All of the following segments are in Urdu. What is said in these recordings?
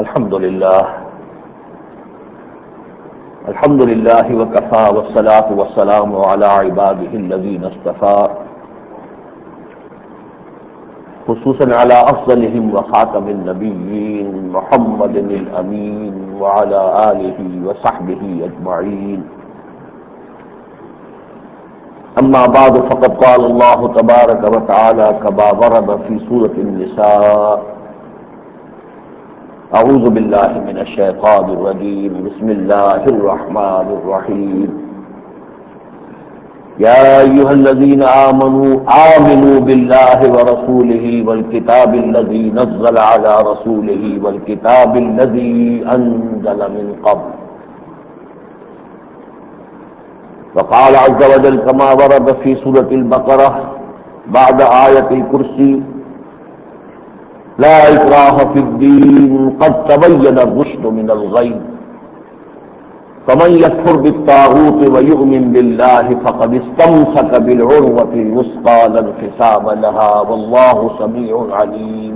الحمد لله وكفى والصلاة والسلام على عباده الذين اصطفى خصوصا على أفضلهم وخاتم النبيين محمد الأمين وعلى آله وصحبه أجمعين. أما بعد فقد قال الله تبارك وتعالى كما ورد في سورة النساء: اعوذ باللہ من الشیطان الرجیم بسم اللہ الرحمن الرحیم یا ایہا الذین آمنوا باللہ ورسولہ والکتاب الذی نزل علی رسولہ والکتاب الذی انزل من قبل. وقال عز وجل كما ورد في سورة البقرة بعد آية الكرسي: لا إكراه في الدين قد تبين الرشد من الغي فمن يكفر بالطاغوت ويؤمن بالله فقد استمسك بالعروة الوثقى لا انفصام لها والله سميع عليم.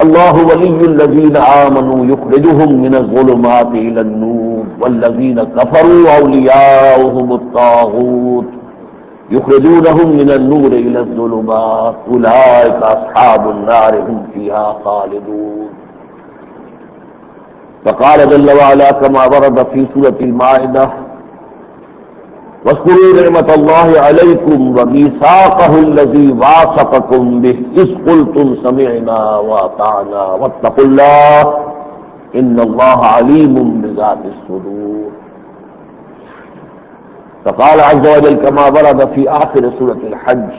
الله ولي الذين آمنوا يخرجهم من الظلمات إلى النور والذين كفروا أولياؤهم الطاغوت يخرجونهم من النور إلى الظلمات أولئك أصحاب النار هم فيها خالدون. فقال جل وعلا كما ورد في سورة المائدة: واذكروا نعمة الله عليكم وميثاقه الذي واثقكم به إذ قلتم سمعنا وأطعنا واتقوا الله إن الله عليم بذات الصدور. فقال عز وجل كما ورد في آخر سورة الحج: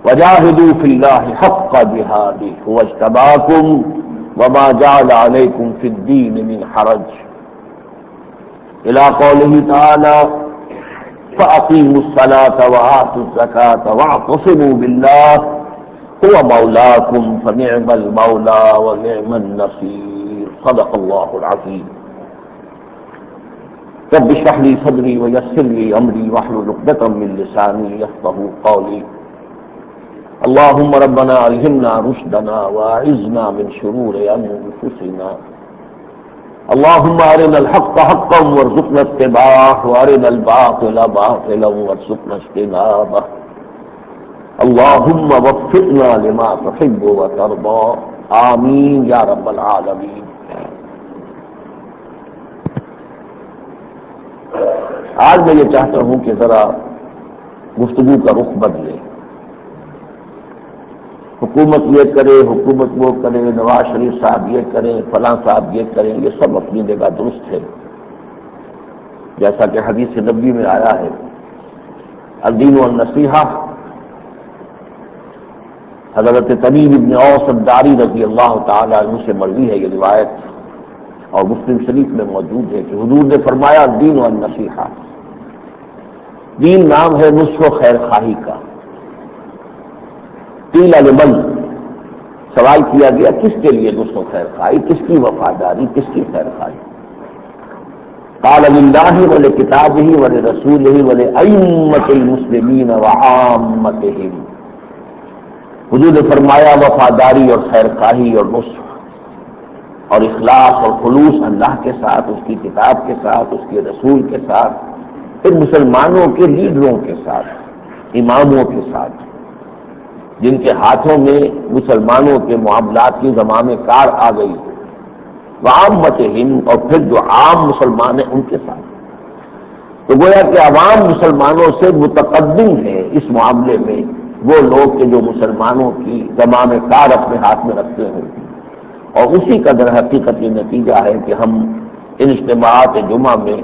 وجاهدوا في الله حق جهاده هو اجتباكم وما جعل عليكم في الدين من حرج إلى قوله تعالى: فأقيموا الصلاة وآتوا الزكاة واعتصموا بالله هو مولاكم فنعم المولى ونعم النصير. صدق الله العظيم. رب اشرح لي صدري ويسر لي امري واحلل عقدة من لساني يفقهوا قولي. اللهم ربنا الهمنا رشدنا واعذنا من شرور انفسنا. اللهم ارنا الحق حقا وارزقنا اتباعه وارنا الباطل باطلا وارزقنا اجتنابه. اللهم وفقنا لما تحب وترضى آمين يا رب العالمين. آج میں یہ چاہتا ہوں کہ ذرا گفتگو کا رخ بدلے. حکومت یہ کرے، حکومت وہ کرے، نواز شریف صاحب یہ کریں، فلاں صاحب یہ کریں، یہ سب اپنی جگہ درست ہے. جیسا کہ حدیث نبوی میں آیا ہے: الدین والنصیحہ. حضرت تمیم بن اوس الداری رضی اللہ تعالی عنہ سے مروی ہے یہ روایت، اور مسلم شریف میں موجود ہے کہ حضور نے فرمایا: دین و النصیحہ. دین نام ہے نصح و خیر خواہی کا. قیل لمن، سوال کیا گیا کس کے لیے نصح و خیر خواہی، کس کی وفاداری، کس کی خیر خواہی؟ قال للہ ولکتابہ ولرسولہ ولأئمۃ المسلمین وعامتہم. حضور نے فرمایا وفاداری اور خیر خواہی اور نصح اور اخلاص اور خلوص اللہ کے ساتھ، اس کی کتاب کے ساتھ، اس کے رسول کے ساتھ، پھر مسلمانوں کے لیڈروں کے ساتھ، اماموں کے ساتھ، جن کے ہاتھوں میں مسلمانوں کے معاملات کی زمام کار آ گئی، وعامتہم، اور پھر جو عام مسلمان ہیں ان کے ساتھ. تو گویا کہ عوام مسلمانوں سے متقدم ہے اس معاملے میں وہ لوگ کہ جو مسلمانوں کی زمام کار اپنے ہاتھ میں رکھتے ہیں. اور اسی کا در حقیقت یہ نتیجہ ہے کہ ہم ان اجتماعات جمعہ میں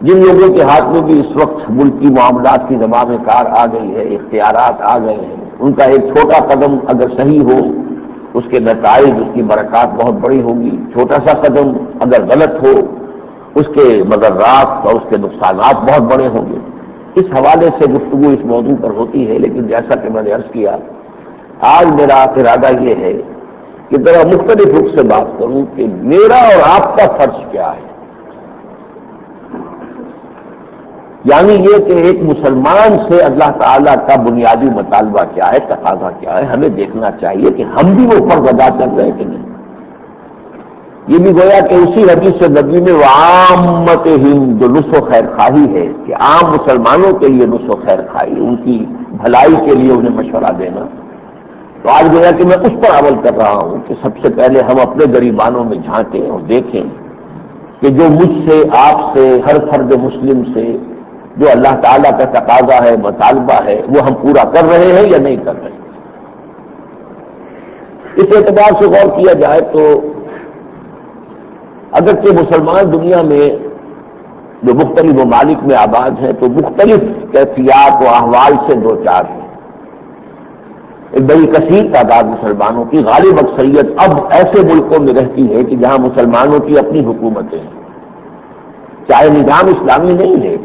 جن لوگوں کے ہاتھ میں بھی اس وقت ملکی معاملات کی زمام کار آ گئی ہے، اختیارات آ گئے ہیں، ان کا ایک چھوٹا قدم اگر صحیح ہو اس کے نتائج، اس کی برکات بہت بڑی ہوگی. چھوٹا سا قدم اگر غلط ہو اس کے مضرات اور اس کے نقصانات بہت بڑے ہوں گے. اس حوالے سے گفتگو اس موضوع پر ہوتی ہے، لیکن جیسا کہ میں نے عرض کیا آج میرا ارادہ یہ ہے کہ ذرا مختلف رخ سے بات کروں کہ میرا اور آپ کا فرض کیا ہے. یعنی یہ کہ ایک مسلمان سے اللہ تعالیٰ کا بنیادی مطالبہ کیا ہے، تقاضا کیا ہے. ہمیں دیکھنا چاہیے کہ ہم بھی وہ فرض ادا کر رہے ہیں کہ نہیں. یہ بھی گویا کہ اسی حدیث نبوی میں وعامت ہند جو نصح و خیر خواہی ہے کہ عام مسلمانوں کے لیے نصح و خیر خواہی، ان کی بھلائی کے لیے انہیں مشورہ دینا. تو آج گویا کہ میں اس پر عمل کر رہا ہوں کہ سب سے پہلے ہم اپنے غریبانوں میں جھانکیں اور دیکھیں کہ جو مجھ سے، آپ سے، ہر فرد مسلم سے جو اللہ تعالیٰ کا تقاضا ہے، مطالبہ ہے، وہ ہم پورا کر رہے ہیں یا نہیں کر رہے. اس اعتبار سے غور کیا جائے تو اگرچہ مسلمان دنیا میں جو مختلف ممالک میں آباد ہیں تو مختلف کیفیات و احوال سے دو چار ہیں. ایک بڑی کثیر تعداد مسلمانوں کی غالب اکثریت اب ایسے ملکوں میں رہتی ہے کہ جہاں مسلمانوں کی اپنی حکومتیں ہیں، چاہے نظام اسلامی نہیں ہے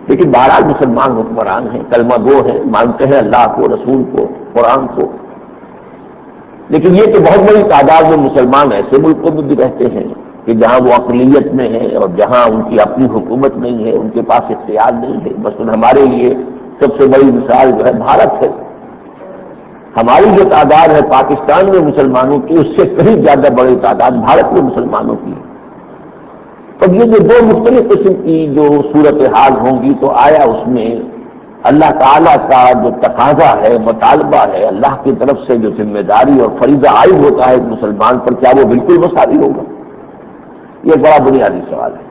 لیکن بہرحال مسلمان حکمران ہیں، کلمہ گو ہیں، مانتے ہیں اللہ کو، رسول کو، قرآن کو. لیکن یہ کہ بہت بڑی تعداد میں مسلمان ایسے ملکوں میں بھی رہتے ہیں کہ جہاں وہ اقلیت میں ہیں اور جہاں ان کی اپنی حکومت نہیں ہے، ان کے پاس اختیار نہیں ہے. مثلا ہمارے لیے سب سے بڑی مثال جو ہے بھارت ہے. ہماری جو تعداد ہے پاکستان میں مسلمانوں کی، اس سے کہیں زیادہ بڑی تعداد بھارت میں مسلمانوں کی. اب یہ جو دو مختلف قسم کی جو صورتحال ہوں گی تو آیا اس میں اللہ تعالیٰ کا جو تقاضا ہے، مطالبہ ہے، اللہ کی طرف سے جو ذمہ داری اور فریضہ عائد ہوتا ہے ایک مسلمان پر، کیا وہ بالکل مساوی ہوگا؟ یہ بڑا بنیادی سوال ہے.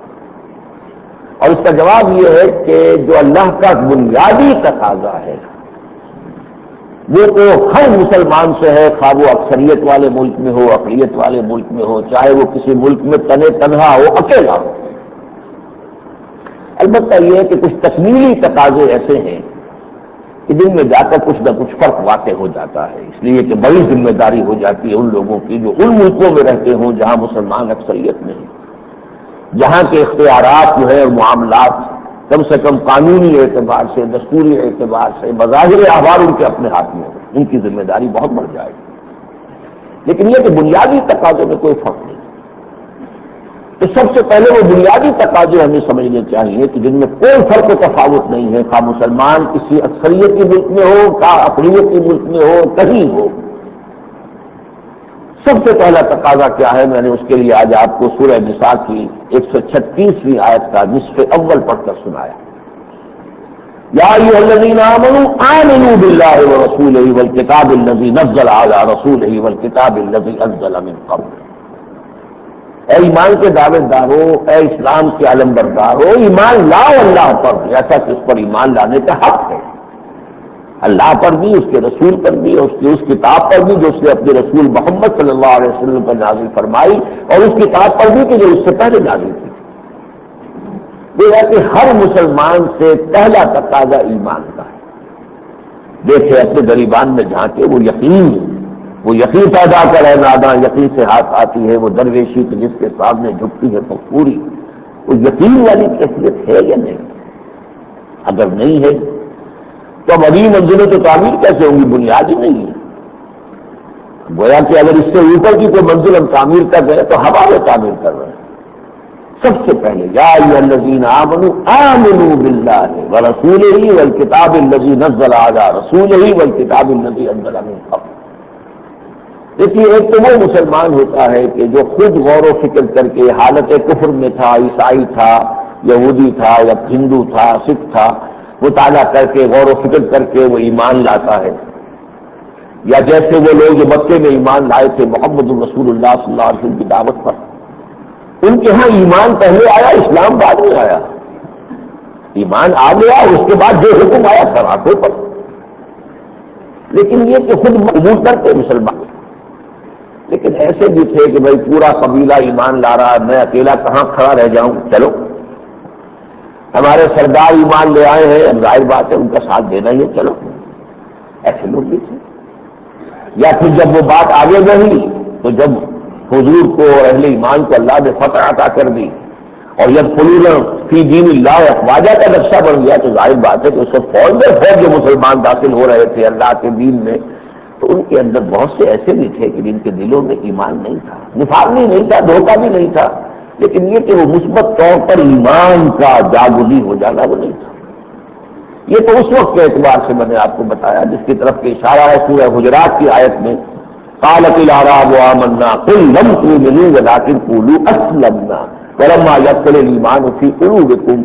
اور اس کا جواب یہ ہے کہ جو اللہ کا بنیادی تقاضا ہے وہ تو ہر مسلمان سے ہے، خواہ وہ اکثریت والے ملک میں ہو، اقلیت والے ملک میں ہو، چاہے وہ کسی ملک میں تنہا ہو، اکیلا ہو. البتہ یہ ہے کہ کچھ تکمیلی تقاضے ایسے ہیں کہ جن میں جا کر کچھ نہ کچھ فرق واقع ہو جاتا ہے، اس لیے کہ بڑی ذمہ داری ہو جاتی ہے ان لوگوں کی جو ان ملکوں میں رہتے ہوں جہاں مسلمان اکثریت میں ہیں، جہاں کے اختیارات جو ہے اور معاملات کم سے کم قانونی اعتبار سے، دستوری اعتبار سے، بظاہر احوال ان کے اپنے ہاتھ میں ہو، ان کی ذمہ داری بہت بڑھ جائے گی. لیکن یہ کہ بنیادی تقاضوں میں کوئی فرق نہیں. تو سب سے پہلے وہ بنیادی تقاضے ہمیں سمجھنے چاہیے کہ جن میں کوئی فرق و تفاوت نہیں ہے، خواہ مسلمان کسی اکثریتی ملک میں ہو، خواہ اقلیتی ملک میں ہو، کہیں ہو. سب سے پہلا تقاضا کیا ہے؟ میں نے اس کے لیے آج آپ کو سورہ نساء کی 136ویں آیت کا نصف اول پڑھ کر سنایا. یا ایھا الذین آمنوا آمنوا باللہ ورسولہ والکتاب الذی نزل علی رسولہ والکتاب الذی انزل من قبل. اے ایمان کے دعوے دارو، اے اسلام کے علمبردارو، ایمان لاؤ اللہ پر، ایسا کہ اس پر ایمان لانے کا حق ہے. اللہ پر بھی، اس کے رسول پر بھی، اور اس کتاب پر بھی جو اس نے اپنے رسول محمد صلی اللہ علیہ وسلم پر نازل فرمائی، اور اس کتاب پر بھی کہ جو اس سے پہلے نازل کی. یہ ہے کہ ہر مسلمان سے پہلا تقاضا ایمان کا ہے. دیکھے اپنے غریبان میں جھانکے، وہ یقین پیدا کرے، ناداں یقین سے ہاتھ آتی ہے، وہ درویشی کہ جس کے سامنے جھکتی ہے تو پوری. وہ یقین والی کیفیت ہے یا نہیں؟ اگر نہیں ہے تو اب ابھی منزلیں تو تعمیر کیسے ہوں گی؟ بنیاد ہی نہیں ہے. گویا کہ اگر اس سے اوپر کی کوئی منزل ہم تعمیر کر رہے ہیں تو ہوا میں تعمیر کر رہے ہیں. سب سے پہلے یا ایھا الذین آمنوا آمنوا باللہ ورسولہ والکتاب الذی نزل علی رسولہ والکتاب الذی انزل من قبل. دیکھیے، ایک تو وہ مسلمان ہوتا ہے کہ جو خود غور و فکر کر کے حالت کفر میں تھا، عیسائی تھا، یہودی تھا یا ہندو تھا، سکھ تھا، مطالعہ کر کے غور و فکر کر کے وہ ایمان لاتا ہے. یا جیسے وہ لوگ جو مکے میں ایمان لائے تھے محمد رسول اللہ صلی اللہ علیہ وسلم کی دعوت پر، ان کے ہاں ایمان پہلے آیا، اسلام بعد میں آیا. ایمان آ گیا اور اس کے بعد جو حکم آیا سراہوں پر. لیکن یہ کہ خود قبول کرتے مسلمان. لیکن ایسے بھی تھے کہ بھائی پورا قبیلہ ایمان لا رہا ہے، میں اکیلا کہاں کھڑا رہ جاؤں، چلو ہمارے سردار ایمان لے آئے ہیں، اب ظاہر بات ہے ان کا ساتھ دینا ہی ہے، چلو. ایسے لوگ بھی تھے. یا پھر جب وہ بات آگے بڑھی تو جب حضور کو اور اہل ایمان کو اللہ نے فتح عطا کر دی اور جب یدخلون فی دین اللہ افواجا کا نقشہ بن گیا تو ظاہر بات ہے کہ اس وقت فوج جو مسلمان داخل ہو رہے تھے اللہ کے دین میں، تو ان کے اندر بہت سے ایسے بھی تھے کہ جن کے دلوں میں ایمان نہیں تھا، نفاق بھی نہیں تھا، دھوکہ بھی نہیں تھا، لیکن یہ کہ وہ مثبت طور پر ایمان کا جاگزی ہو جانا وہ نہیں تھا. یہ تو اس وقت کے اعتبار سے میں نے آپ کو بتایا جس کی طرف کہ اشارہ ہے سورہ حجرات کی آیت میں قالت الاعراب آمنا قل لم تؤمنوا ولكن قولوا اسلمنا ولما يدخل الايمان في قلوبكم.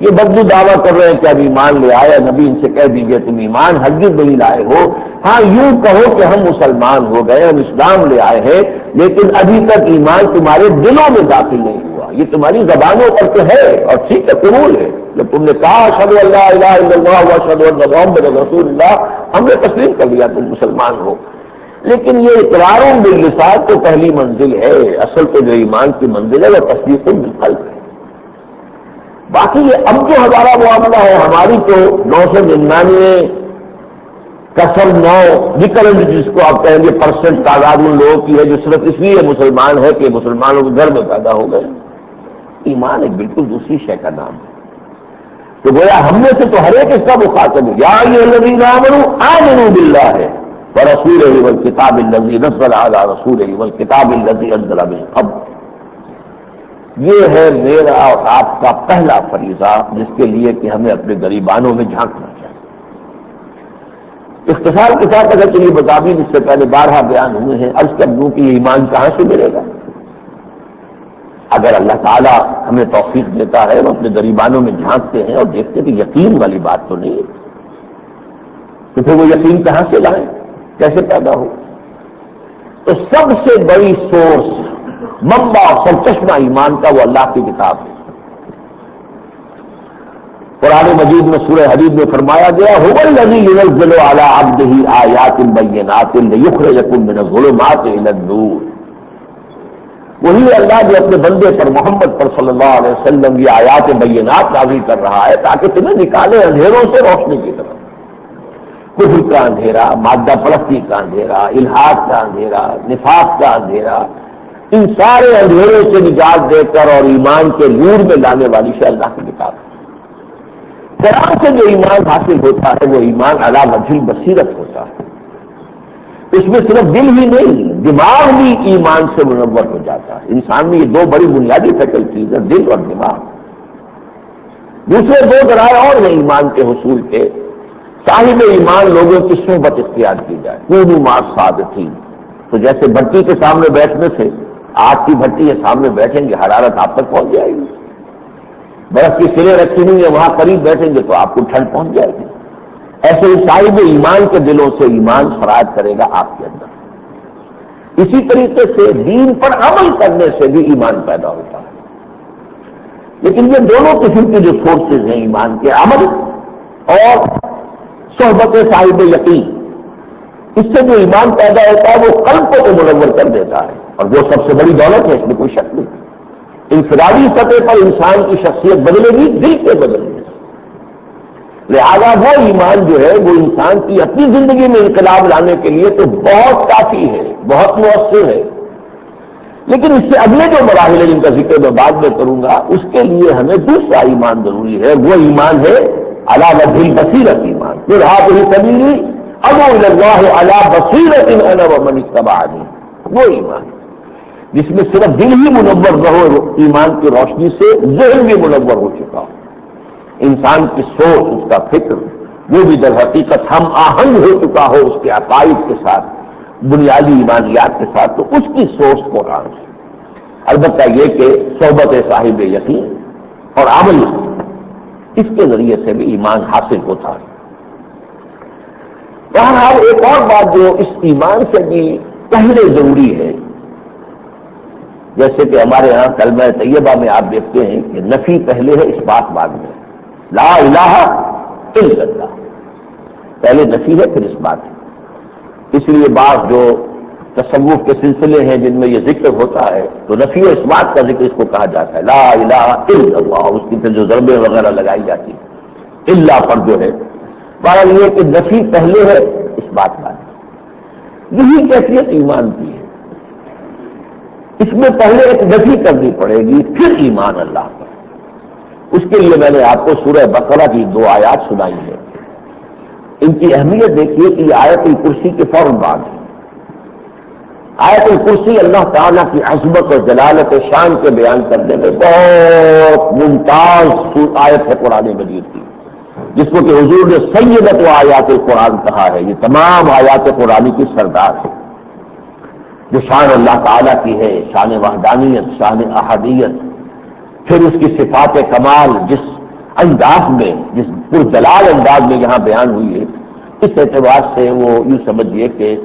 یہ بدو دعویٰ کر رہے ہیں کہ اب ایمان لے آئے. نبی ان سے کہہ دیجیے تم ایمان ہرگز نہیں لائے ہو. ہاں یوں کہو کہ ہم مسلمان ہو گئے, ہم اسلام لے آئے ہیں, لیکن ابھی تک ایمان تمہارے دلوں میں داخل نہیں ہوا. یہ تمہاری زبانوں پر تو ہے اور ٹھیک ہے, قبول ہے. جب تم نے کہا اشہد ان لا الہ الا اللہ واشہد ان محمد رسول اللہ, ہم نے تسلیم کر لیا تم مسلمان ہو. لیکن یہ اقرار باللسان تو پہلی منزل ہے. اصل تو جو ایمان کی منزل ہے وہ تصدیق بالقلب ہے. باقی یہ اب جو ہمارا معاملہ ہے, ہماری تو 999 کسر 9 ریکرنٹ جس کو آپ کہیں گے % تعداد ان لوگوں کی ہے جو صرف اس لیے مسلمان ہے کہ مسلمانوں کے گھر میں پیدا ہو گئے. ایمان ایک بالکل دوسری شے کا نام ہے. تو گویا ہم میں سے تو ہر ایک اس کا مخاطب ہے. یا ایھا الذین آمنوا آمنوا باللہ ورسولہ والکتاب الذی نزل علی رسولہ والکتاب الذی انزل من قبل. یہ ہے میرا اور آپ کا پہلا فریضہ جس کے لیے کہ ہمیں اپنے گریبانوں میں جھانکنا چاہیے. اختصار کے ساتھ اگر یہ مضامین اس سے پہلے 12 بیان ہوئے ہیں, عرض کر دوں کہ یہ ایمان کہاں سے ملے گا. اگر اللہ تعالیٰ ہمیں توفیق دیتا ہے, ہم اپنے گریبانوں میں جھانکتے ہیں اور دیکھتے ہیں کہ یقین والی بات تو نہیں ہے, تو پھر وہ یقین کہاں سے لائیں, کیسے پیدا ہو. تو سب سے بڑی سورس, منبع اور سرچشمہ ایمان کا وہ اللہ کی کتاب ہے. قرآن مجید میں سورہ حدید میں فرمایا گیا هو الذی ينزل علی عبدہ آیات بینات لیخرجکم من الظلمات الی النور. وہی اللہ جو اپنے بندے پر محمد پر صلی اللہ علیہ وسلم یہ آیات بینات نازل کر رہا ہے تاکہ تمہیں نکالے اندھیروں سے روشنی کی طرف. کفر کا اندھیرا, مادہ پرستی کا اندھیرا, الحاد کا اندھیرا, نفاق کا اندھیرا, ان سارے اندھیروں سے نجات دے کر اور ایمان کے نور میں لانے والی شے اللہ کی کتاب ہے. قرآن سے جو ایمان حاصل ہوتا ہے وہ ایمان علی وجہ البصیرت ہوتا ہے. اس میں صرف دل ہی نہیں, دماغ بھی ایمان سے منور ہو جاتا ہے. انسان میں یہ دو بڑی بنیادی فیکلٹیز ہیں, دل اور دماغ. دوسرے دو ذرائع اور ہیں ایمان کے حصول کے. صاحب ایمان لوگوں کی صحبت اختیار کی جائے, کونوا مع الصادقین. تو جیسے بھٹی کے سامنے بیٹھنے سے, آگ کی بھٹی کے سامنے بیٹھیں گے حرارت آپ تک پہنچ جائے گی. برف کی سریں رکھی ہوئی ہیں, وہاں قریب بیٹھیں گے تو آپ کو ٹھنڈ پہنچ جائے گی. ایسے ہی صاحب ایمان کے دلوں سے ایمان سرایت کرے گا آپ کے اندر. اسی طریقے سے دین پر عمل کرنے سے بھی ایمان پیدا ہوتا ہے. لیکن یہ دونوں قسم کے جو سورسز ہیں ایمان کے, عمل اور صحبت صاحب یقین, اس سے جو ایمان پیدا ہوتا ہے وہ قلب کو تو منور کر دیتا ہے, اور وہ سب سے بڑی دولت ہے, اس میں کوئی شک نہیں. انفرادی سطح پر انسان کی شخصیت بدلے گی دل کے بدلنے سے. لہذا وہ ایمان جو ہے وہ انسان کی اپنی زندگی میں انقلاب لانے کے لیے تو بہت کافی ہے, بہت مؤثر ہے. لیکن اس سے اگلے جو مراحل ہیں جن کا ذکر میں بعد میں کروں گا, اس کے لیے ہمیں دوسرا ایمان ضروری ہے. وہ ایمان ہے علی وجہ البصیرت ایمان. پھر هذه سبیلی ادعو الی اللہ علی بصیرۃ انا ومن اتبعنی. وہ ایمان جس میں صرف دل ہی منور نہ ہو ایمان کی روشنی سے, ذہن بھی منور ہو چکا ہو, انسان کی سوچ, اس کا فکر وہ بھی در حقیقت ہم آہنگ ہو چکا ہو اس کے عقائد کے ساتھ, بنیادی ایمانیات کے ساتھ, تو اس کی سوچ قرآن سے. البتہ یہ کہ صحبت صاحب یقین اور عمل, اس کے ذریعے سے بھی ایمان حاصل ہوتا ہے. بہرحال ایک اور بات جو اس ایمان سے بھی پہلے ضروری ہے, جیسے کہ ہمارے یہاں کلمہ طیبہ میں آپ دیکھتے ہیں کہ نفی پہلے ہے, اس بات بعد میں. لا الہ الا اللہ پہلے نفی ہے پھر اس بات ہے. اس لیے بعض جو تصوف کے سلسلے ہیں جن میں یہ ذکر ہوتا ہے تو نفی و اس بات کا ذکر اس کو کہا جاتا ہے, لا الہ الا اللہ. اس کی پھر جو ضربیں وغیرہ لگائی جاتی ہیں اللہ پر جو ہے, بہرحال یہ کہ نفی پہلے ہے اس بات بعد. یہی کیفیت ایمان کی ہے. اس میں پہلے ایک نفی کرنی پڑے گی پھر ایمان اللہ پر. اس کے لیے میں نے آپ کو سورہ بقرہ کی 2 آیات سنائی ہے. ان کی اہمیت دیکھیے کہ یہ آیت الکرسی کے فوراً بعد ہے. آیت الکرسی اللہ تعالیٰ کی عظمت اور جلالت شان کے بیان کرنے میں بہت ممتاز آیت ہے قرآن مجید کی, جس کو کہ حضور نے سیدت و آیات القرآن کہا ہے. یہ تمام آیات قرآن کی سردار ہے. جو شان اللہ تعالیٰ کی ہے، شان وحدانیت، شان احدیت، پھر اس کی صفات کمال جس انداز میں، جس پرجلال انداز میں یہاں بیان ہوئی ہے، اس اعتبار سے وہ یوں سمجھیے کہ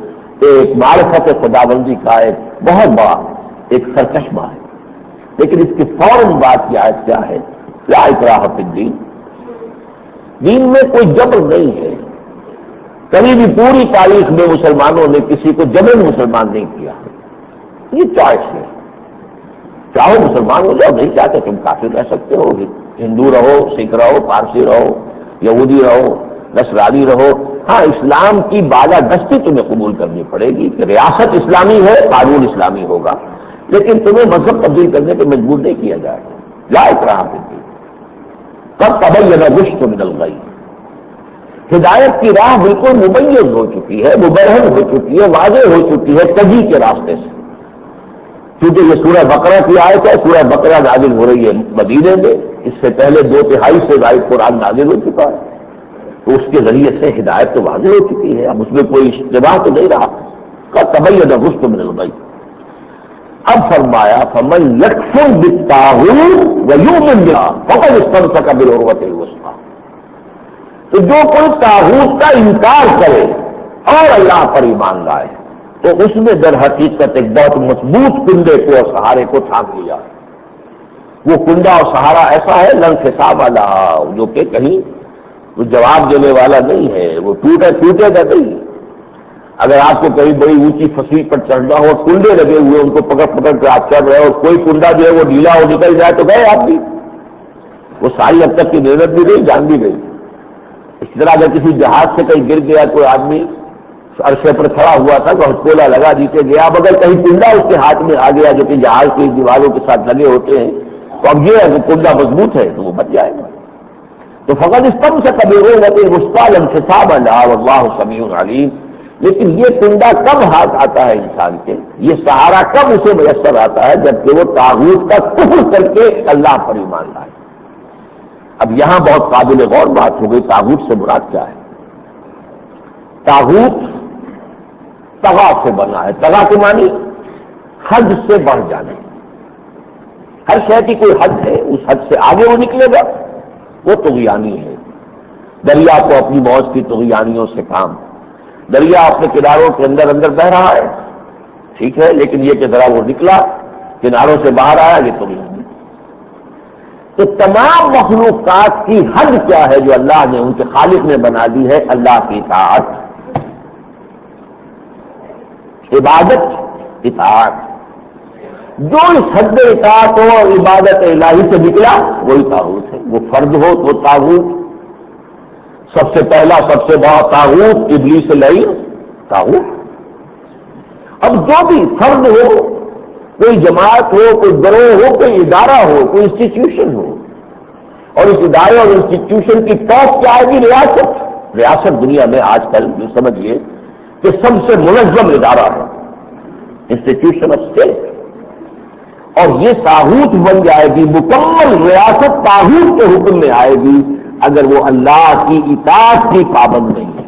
ایک معرفت خداوندی کا ایک بہت بڑا ایک سرچشمہ ہے۔ لیکن اس کی فوراً بات کی آیت کیا ہے؟ لا اکراہ فی الدین، دین میں کوئی جبر نہیں ہے۔ کبھی بھی پوری تاریخ میں مسلمانوں نے کسی کو جبر مسلمان نہیں کیا، یہ چوائس ہے۔ چاہو مسلمان ہو جاؤ، نہیں چاہتے تم کافر رہ سکتے ہو، ہندو رہو، سکھ رہو، پارسی رہو، یہودی رہو، نصرانی رہو۔ ہاں، اسلام کی بالادستی تمہیں قبول کرنی پڑے گی کہ ریاست اسلامی ہے، قانون اسلامی ہوگا، لیکن تمہیں مذہب تبدیل کرنے پہ مجبور نہیں کیا جائے گا۔ لا اکراہ فی الدین، قد تبین الرشد من الغی، ہدایت کی راہ بالکل ممیز ہو چکی ہے، مبرہن ہو چکی ہے، واضح ہو چکی ہے تجھی کے راستے سے۔ کیونکہ یہ سورہ بقرہ کی آیت ہے، سورہ بقرہ نازل ہو رہی ہے مدینے میں، اس سے پہلے 2/3 سے زائد قرآن نازل ہو چکا ہے، تو اس کے ذریعے سے ہدایت تو واضح ہو چکی ہے، اب اس میں کوئی اشتباہ تو نہیں رہا۔ قد تبین الرشد من الغی، اب فرمایا فمن یکفر بالطاغوت ویؤمن باللہ فقد استمسک بالعروۃ الوثقی، تو جو کوئی طاغوت کا انکار کرے اور اللہ پر ایمان لائے تو اس نے در حقیقت ایک بہت مضبوط کنڈے کو اور سہارے کو تھام لیا۔ وہ کنڈا اور سہارا ایسا ہے لن حساب والا، جو کہ کہیں وہ جواب دینے والا نہیں ہے، وہ ٹوٹے گا نہیں۔ اگر آپ کو کہیں بڑی اونچی فصیل پر چڑھنا ہو، کنڈے لگے ہوئے ان کو پکڑ کے آپ چڑھ رہے ہو، کوئی کنڈا جو ہے وہ ڈھیلا ہو نکل جائے تو گئے آپ بھی، وہ ساری اب تک کی محنت بھی گئی، جان بھی گئی۔ اس طرح اگر کسی جہاز سے کہیں گر گیا کوئی آدمی، عرصے پر کھڑا ہوا تھا تو ہتھوڑا لگا نیچے گیا، اب اگر کہیں کنڈا اس کے ہاتھ میں آ گیا جو کہ جہاز کی دیواروں کے ساتھ لگے ہوتے ہیں، تو اب یہ ہے کہ کنڈا مضبوط ہے تو وہ بچ جائے گا۔ تو فقط استمسک بالعروۃ الوثقی لا انفصام لها واللہ سمیع علیم، لیکن یہ کنڈا کب ہاتھ آتا ہے انسان کے، یہ سہارا کب اسے میسر آتا ہے، جبکہ وہ طاغوت کا کفر کر کے اللہ پر ایمان لائے۔ اب یہاں بہت قابل غور بات ہو گئی، طاغوت سے مراد کیا ہے؟ طاغوت طغا سے بنا ہے، طغا کے معنی حد سے بڑھ جانا، ہر شے کی کوئی حد ہے، اس حد سے آگے وہ نکلے گا وہ طغیانی ہے۔ دریا کو اپنی موج کی طغیانیوں سے کام، دریا اپنے کناروں کے اندر بہ رہا ہے، ٹھیک ہے، لیکن یہ کہ ذرا وہ نکلا کناروں سے باہر آیا، یہ طغیانی۔ تو تمام مخلوقات کی حد کیا ہے جو اللہ نے ان کے خالق نے بنا دی ہے؟ اللہ کی اطاعت، عبادت، اطاعت۔ جو اس حد اطاعت ہو اور عبادت الہی سے نکلا وہی طاغوت ہے، وہ فرد ہو تو طاغوت، سب سے پہلا سب سے بڑا طاغوت ابلیس لعین طاغوت۔ اب جو بھی فرد ہو، کوئی جماعت ہو، کوئی گروہ ہو، کوئی ادارہ ہو، کوئی انسٹیٹیوشن ہو، اور اس ادارے اور انسٹیٹیوشن کی ٹاپ کیا ہے؟ ریاست۔ ریاست دنیا میں آج کل یہ سمجھیے کہ سب سے منظم ادارہ ہے، انسٹیٹیوشن آف اسٹیٹ، اور یہ طاغوت بن جائے گی، مکمل ریاست طاغوت کے حکم میں آئے گی اگر وہ اللہ کی اطاعت کی پابند نہیں ہے۔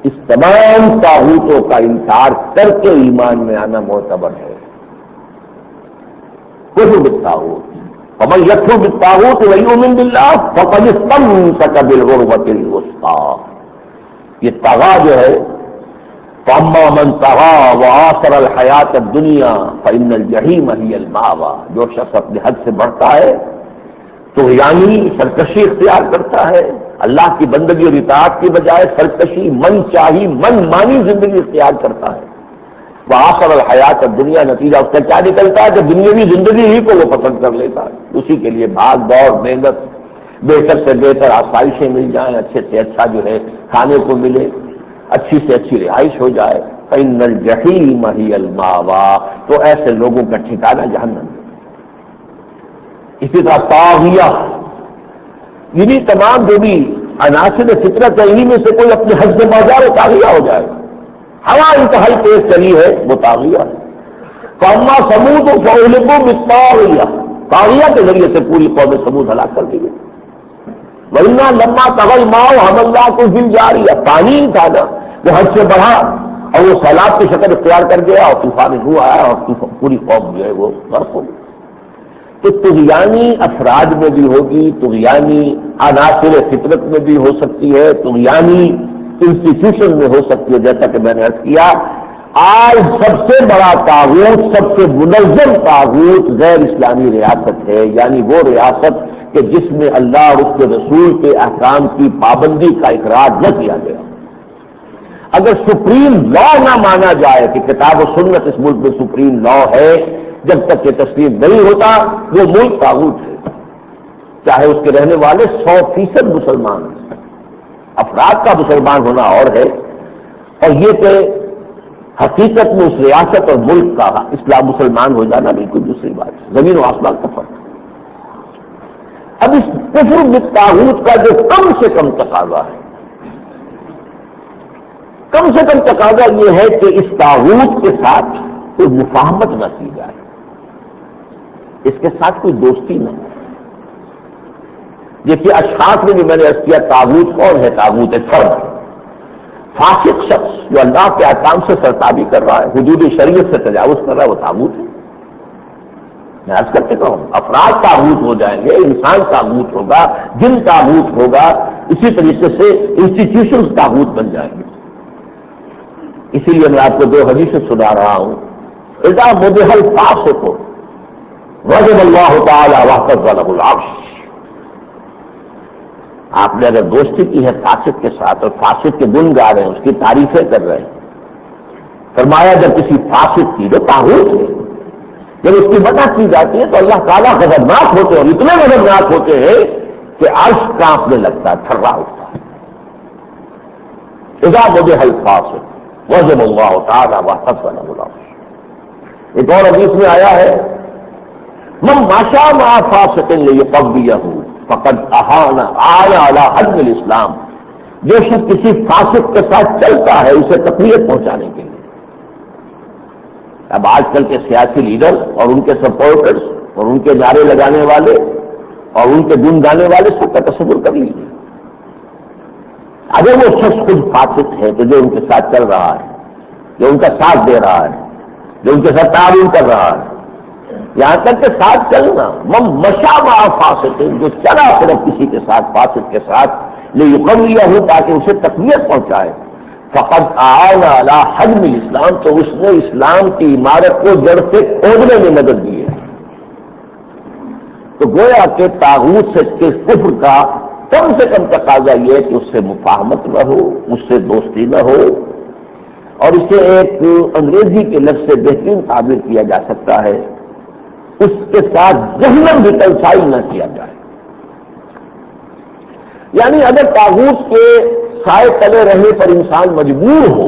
اس تمام طاغوتوں کا انکار کر کے ایمان میں آنا معتبر ہے۔ کفر بالطاغوت، فمن یکفر بالطاغوت ویؤمن باللہ فقد استمسک بالعروۃ الوثقی۔ یہ طغا جو ہے، فاما من طغى وآثر الحیات الدنیا فإن الجحیم هی المأوى، جو شخص اپنے حد سے بڑھتا ہے تو یعنی سرکشی اختیار کرتا ہے، اللہ کی بندگی اور اطاعت کی بجائے سرکشی، من چاہی، من مانی زندگی اختیار کرتا ہے، وآثر الحیات الدنیا، نتیجہ اس کا کیا نکلتا ہے کہ دنیاوی زندگی ہی کو وہ پسند کر لیتا ہے، اسی کے لیے بھاگ دوڑ، محنت، بہتر سے بہتر آسائشیں مل جائیں، اچھے سے اچھا جو ہے کھانے کو ملے، اچھی سے اچھی رہائش ہو جائے، فإن الجحیم ہی المأوى، تو ایسے لوگوں کا ٹھکانہ جہنم۔ اسی طرح طاغیہ، یعنی تمام جو بھی عناصر فطرت ہے انہی میں سے کوئی اپنے حد سے بڑھ جائے وہ طاغیہ ہو جائے، ہوا انتہائی تیز چلی ہے وہ طاغیہ ہے۔ فاما ثمود فأهلكوا بالطاغیہ، طاغیہ کے ذریعے سے پوری قوم ثمود ہلاک کر دی گئی۔ وَإِنَّا لَمَّا طَغَى الْمَاءُ حَمَلْنَاكُمْ فِي الْجَارِيَةِ، پانی تھا نا وہ حد سے بڑھا اور وہ سیلاب کی شکل اختیار کر گیا اور طوفان ہو آیا اور پوری قوم جو ہے وہ غرق ہو گئی. تو طغیانی افراد میں بھی ہوگی, طغیانی عناصر فطرت میں بھی ہو سکتی ہے, طغیانی انسٹیٹیوشن میں ہو سکتی ہے. جیسا کہ میں نے عرض کیا, آج سب سے بڑا طاغوت, سب سے منظم طاغوت غیر اسلامی ریاست ہے, یعنی وہ ریاست کہ جس میں اللہ اور اس کے رسول کے احکام کی پابندی کا اقرار نہ کیا گیا. اگر سپریم لا نہ مانا جائے کہ کتاب و سنت اس ملک میں سپریم لا ہے, جب تک یہ تسلیم نہیں ہوتا وہ ملک طاغوت ہے, چاہے اس کے رہنے والے 100% مسلمان ہیں. افراد کا مسلمان ہونا اور ہے, اور یہ کہ حقیقت میں اس ریاست اور ملک کا اسلام مسلمان ہو جانا بالکل دوسری بات ہے, زمین و آسمان کا فرق. اب اس کفر بالطاغوت کا جو کم سے کم تقاضا ہے, کم سے کم تقاضا یہ ہے کہ اس طاغوت کے ساتھ کوئی مفاہمت نہ کی جائے, اس کے ساتھ کوئی دوستی نہ ہو. دیکھیے اشخاص میں بھی میں نے عرض کیا طاغوت کون ہے؟ طاغوت فرد, فاسق شخص جو اللہ کے احکام سے سرتابی کر رہا ہے, حدود شریعت سے تجاوز کر رہا ہے, وہ طاغوت ہے. میں عرض کر چکا ہوں, افراد طاغوت ہو جائیں گے, انسان طاغوت ہوگا, جن طاغوت ہوگا, اسی طریقے سے انسٹیٹیوشنز طاغوت بن جائیں گے. اسی لیے میں آپ کو 2 حدیثیں سنا رہا ہوں. اذا مدح الفاسق غضب اللہ تعالی واحتز له العرش. آپ نے اگر دوستی کی ہے فاسق کے ساتھ اور فاسق کے گن گا رہے ہیں, اس کی تعریفیں کر رہے ہیں, فرمایا جب کسی فاسق کی جو طاغوت ہے جب اس کی مدح کی جاتی ہے تو اللہ تعالیٰ غضبناک ہوتے ہیں, اور اتنے غضبناک ہوتے ہیں کہ عرش کانپنے لگتا ہے, تھرا اٹھتا ہے. اذا مدح الفاسق وجب اللہ تعالی واحتز له العرش. ایک اور حدیث میں آیا ہے, من مشى مع فاسق ليقضيه فقد اهان على حد الاسلام. جو شخص کسی فاسق کے ساتھ چلتا ہے اسے تقویت پہنچانے کے لیے. اب آج کل کے سیاسی لیڈر اور ان کے سپورٹرز اور ان کے نعرے لگانے والے اور ان کے گن گانے والے سب کا تصور کر لیجیے. اگر وہ شخص خود فاسق ہے تو جو ان کے ساتھ چل رہا ہے, جو ان کا ساتھ دے رہا ہے, جو ان کے ساتھ تعاون کر رہا ہے, یہاں تک کہ ساتھ چلنا من مشى مع فاسق, جو چلا صرف کسی کے ساتھ فاسق کے ساتھ لیقویہ تاکہ اسے تقویت پہنچائے, فقد اعان علی حجم الاسلام, تو اس نے اسلام کی عمارت کو جڑ سے کھودنے میں مدد دی ہے. تو گویا کہ طاغوت سے کفر کا کم سے کم تقاضا یہ کہ اس سے مفاہمت نہ ہو, اس سے دوستی نہ ہو, اور اسے ایک انگریزی کے لفظ سے بہترین تعبیر کیا جا سکتا ہے, اس کے ساتھ جہنم بھی تلفائی نہ کیا جائے. یعنی اگر طاغوت کے سائے تلے رہنے پر انسان مجبور ہو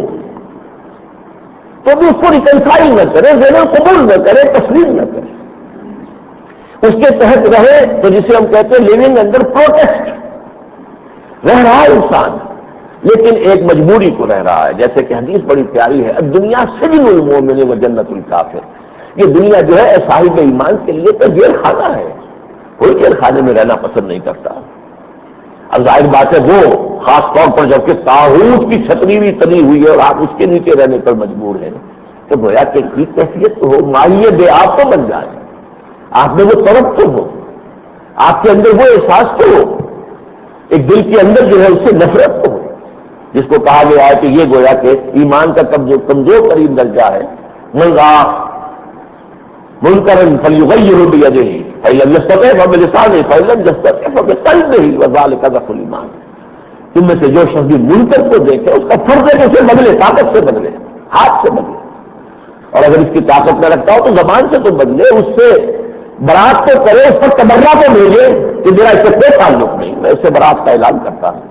تو بھی اس کو ریکنسائی نہ کرے, زیر قبول نہ کرے, تسلیم نہ کرے, اس کے تحت رہے تو جسے ہم کہتے ہیں لیونگ انڈر پروٹیسٹ رہ رہا ہے انسان, لیکن ایک مجبوری کو رہ رہا ہے. جیسے کہ حدیث بڑی پیاری ہے, دنیا سجن المومن و جنت الکافر. یہ دنیا جو ہے صاحب ایمان کے لیے تو جیل خانہ ہے, کوئی جیل خانے میں رہنا پسند نہیں کرتا. اب ظاہر بات ہے وہ خاص طور پر جبکہ طاغوت کی چھتری بھی تنی ہوئی ہے اور آپ اس کے نیچے رہنے پر مجبور ہیں, تو گویا کہ کی کیفیت تو ہو, ماہیے بے آپ تو بن جائے, آپ میں وہ طرف تو ہو, آپ کے اندر وہ احساس تو ہو, ایک دل کے اندر جو ہے اس سے نفرت تو ہو, جس کو کہا گیا ہے کہ یہ گویا کہ ایمان کا کمزور ترین درجہ ہے. من رأى منکرا فلیغیرہ بیدہ فإن لم یستطع فبلسانہ فإن لم یستطع فبقلبہ وذلک ضعف الایمان. تم میں سے جو شخص بھی منکر کو دیکھے اس کا فرض ہے کہ اسے بدلے, طاقت سے بدلے, ہاتھ سے بدلے, اور اگر اس کی طاقت نہ رکھتا ہو تو زبان سے تو بدلے, اس سے برات تو کرے, اس پر تبرہ تو بھیجے کہ میرا اس سے کوئی تعلق نہیں, میں اس سے برات کا اعلان کرتا ہوں,